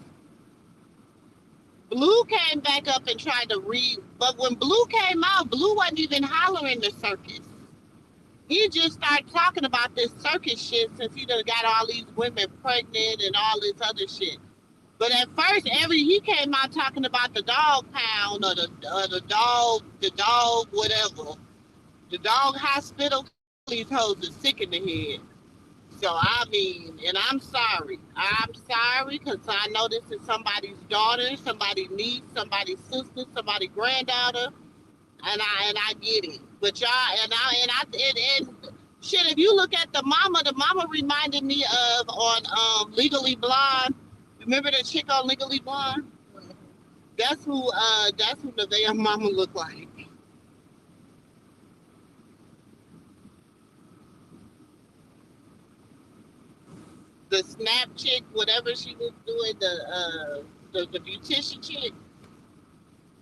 Blue came back up and tried to read. But when Blue came out, Blue wasn't even hollering the circus. He just started talking about this circus shit since he done got all these women pregnant and all this other shit. But at first, he came out talking about the dog pound or the dog whatever, the dog hospital. All these hoes are sick in the head. So I mean, and I'm sorry because I know this is somebody's daughter, somebody's niece, somebody's sister, somebody's granddaughter, and I get it. But y'all and shit. If you look at the mama reminded me of on Legally Blonde. Remember the chick on Legally Blonde? That's who Nevaeh mama looked like. The snap chick, whatever she was doing, the beautician chick.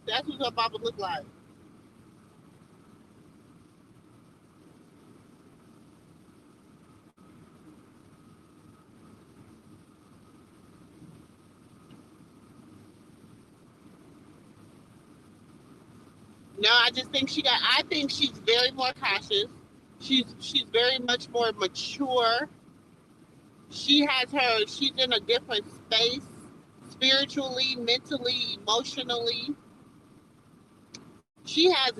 That's who her mama looked like. No, I just think I think she's very more cautious. She's very much more mature. She's in a different space spiritually, mentally, emotionally. She has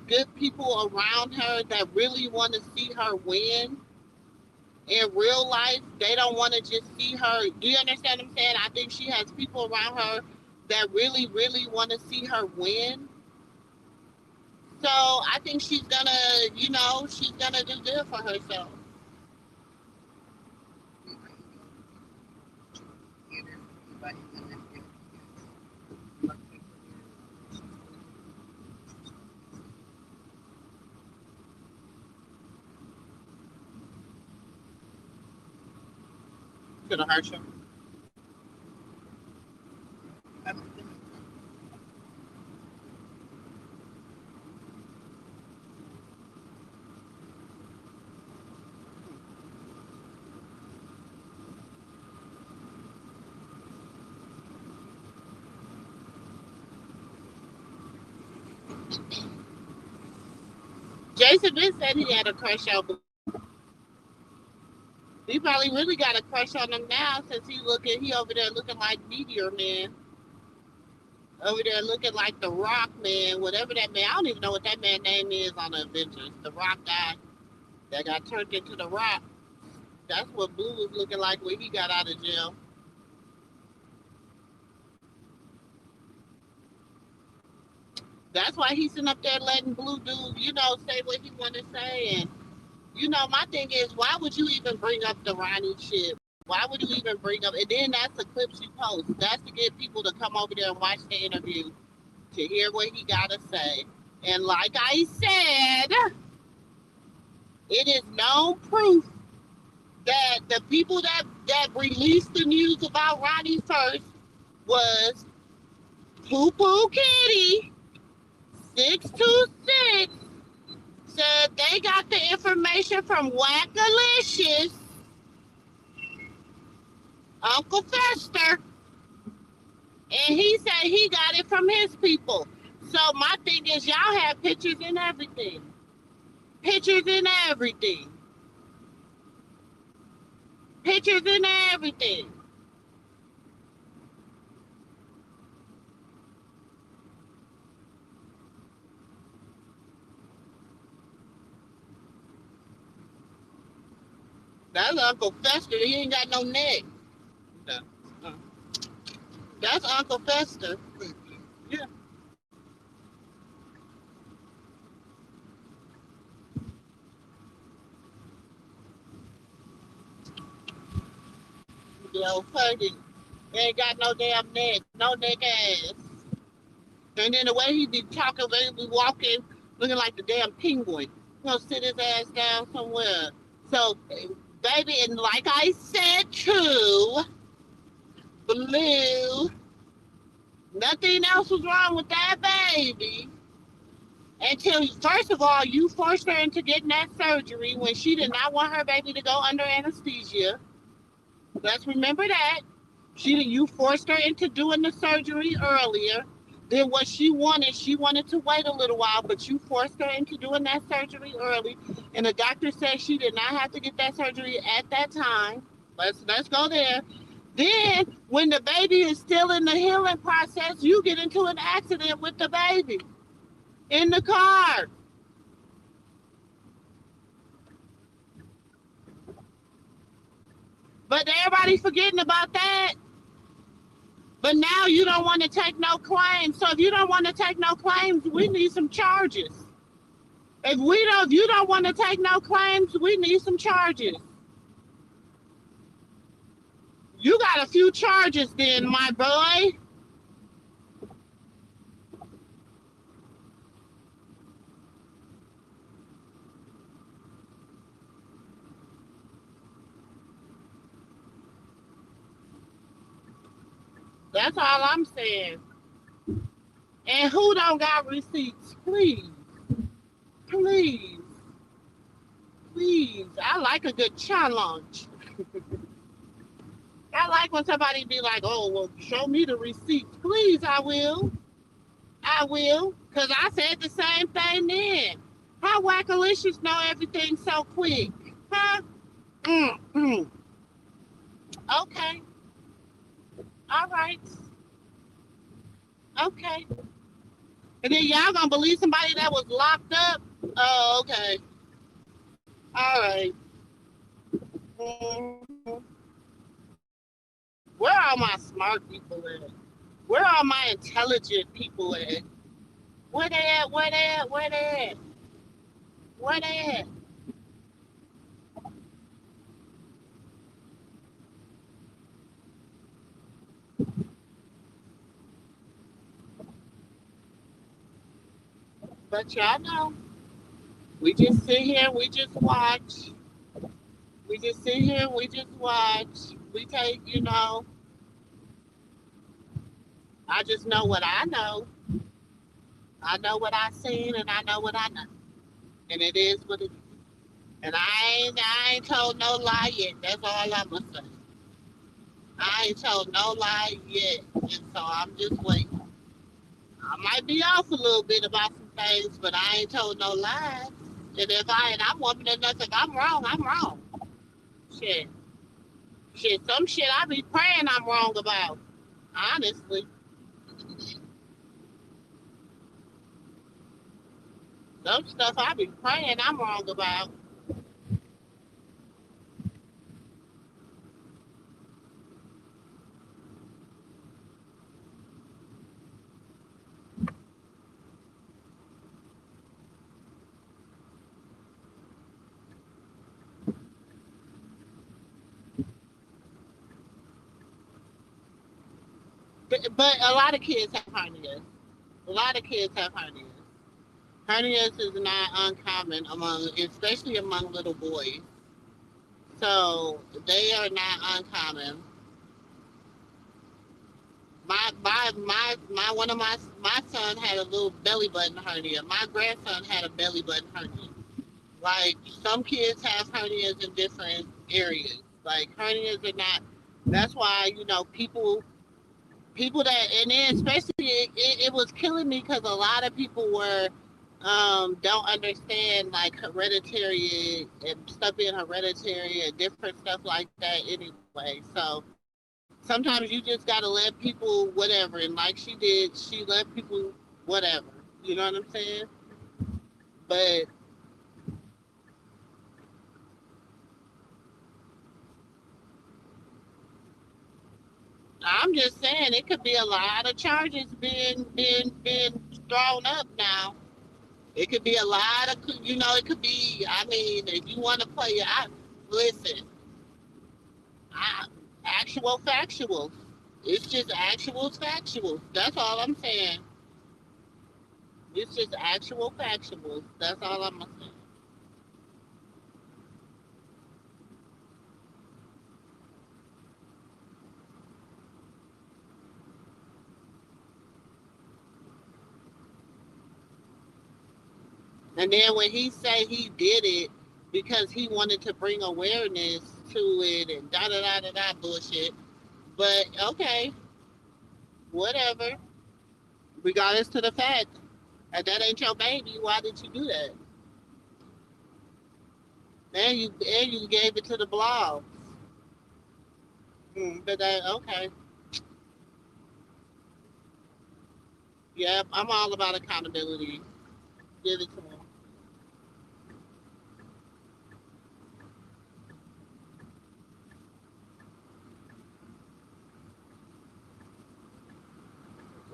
good people around her that really want to see her win. In real life, they don't want to just see her. Do you understand what I'm saying? I think she has people around her that really, really want to see her win. So I think she's gonna do good for herself. To the Herschel. Jason did said he had a crush on Blue. He probably really got a crush on him now since he over there looking like Meteor Man. Over there looking like the Rock Man, whatever that man. I don't even know what that man name is on the Avengers. The Rock guy that got turned into the Rock. That's what Blue was looking like when he got out of jail. That's why he's sitting up there letting Blue do, say what he want to say. And my thing is, why would you even bring up the Ronnie shit? Why would you even bring up? And then that's the clips you post. That's to get people to come over there and watch the interview to hear what he got to say. And like I said, it is known proof that the people that released the news about Ronnie first was Poo Poo Kitty 626 said they got the information from Wackalicious, Uncle Fester, and he said he got it from his people. So my thing is, y'all have pictures and everything. Pictures and everything. Pictures and everything. That's Uncle Fester. He ain't got no neck. No. Uh, That's Uncle Fester. Yeah. fucking ain't got no damn neck, no neck ass. And then the way he be talking, when he be walking, looking like the damn penguin. He gonna sit his ass down somewhere. So, baby, and like I said too, Blue, nothing else was wrong with that baby. Until, first of all, you forced her into getting that surgery when she did not want her baby to go under anesthesia. Let's remember that. You forced her into doing the surgery earlier than what she wanted to wait a little while, but you forced her into doing that surgery early. And the doctor said she did not have to get that surgery at that time. Let's go there. Then, when the baby is still in the healing process, you get into an accident with the baby in the car. But everybody forgetting about that. But now you don't want to take no claims. So if you don't want to take no claims, we need some charges. If you don't want to take no claims, we need some charges. You got a few charges then, my boy. That's all I'm saying. And who don't got receipts? Please, please, please. I like a good challenge. I like when somebody be like, oh, well, show me the receipts. Please, I will. I will. Because I said the same thing then. How wackalicious know everything so quick? Huh? Mm-hmm. Okay. All right. Okay. And then y'all gonna believe somebody that was locked up? Oh, okay. All right. Mm-hmm. Where are all my smart people at? Where are all my intelligent people at? Where they at? Where they at? Where they at? Where they at? But y'all know, we just sit here and we just watch. We just sit here and we just watch. We take, I just know what I know. I know what I seen and I know what I know. And it is what it is. And I ain't told no lie yet. That's all I'm gonna say. I ain't told no lie yet. And so I'm just waiting. I might be off a little bit about some things, but I ain't told no lies. And I'm woman enough, if I'm wrong, I'm wrong. Shit. Shit, some shit I be praying I'm wrong about. Honestly. Some stuff I be praying I'm wrong about. But a lot of kids have hernias. A lot of kids have hernias. Hernias is not uncommon especially among little boys. So they are not uncommon. One of my son had a little belly button hernia. My grandson had a belly button hernia. Like some kids have hernias in different areas. Like hernias are not. That's why people that, and then especially it was killing me because a lot of people were don't understand like hereditary and stuff being hereditary and different stuff like that anyway. So sometimes you just gotta let people whatever, and like she did, she let people whatever. You know what I'm saying? But I'm just saying it could be a lot of charges being thrown up now. It could be a lot of, it could be. I mean, if you want to play, listen. I actual factual. It's just actual factual. That's all I'm saying. It's just actual factual. That's all I'm saying. And then when he say he did it because he wanted to bring awareness to it and da da da da da bullshit. But okay, whatever. Regardless to the fact, and that ain't your baby. Why did you do that? And you gave it to the blog. But that okay. Yeah, I'm all about accountability. Give it to him.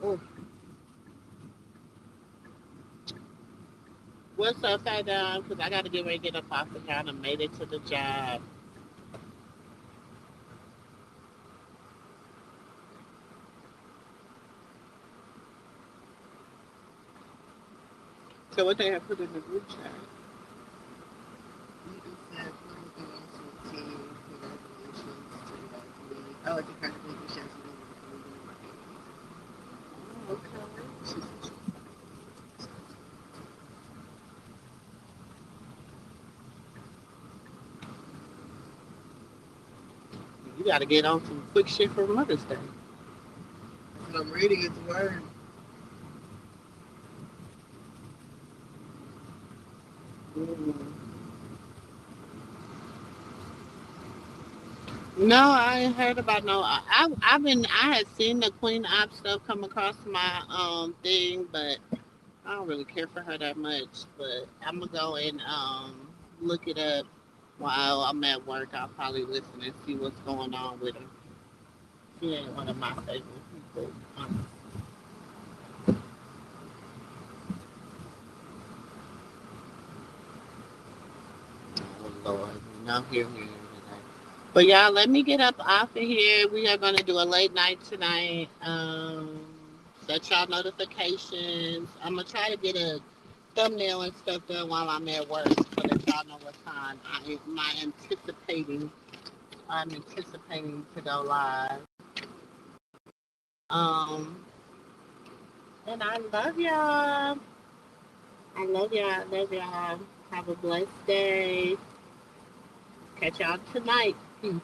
Mm. What's up, Fat Down? Because I got to get ready to get up off the counter. Made it to the job. So what they have put in the group chat? Oh, it's a kind of baby chef. Okay. You got to get on some quick shit for Mother's Day. I'm reading it to learn. Mm. No, I ain't heard about no. I had seen the Queen Op stuff come across my thing, but I don't really care for her that much. But I'm gonna go and look it up while I'm at work. I'll probably listen and see what's going on with her. She ain't one of my favorite people. Oh Lord, no, hear me today. But y'all, let me get up off of here. We are gonna do a late night tonight. Set y'all notifications. I'm gonna try to get a thumbnail and stuff done while I'm at work so that y'all know what time I'm anticipating to go live. Um, and I love y'all. I love y'all. I love y'all. Have a blessed day. Catch y'all tonight. Peace.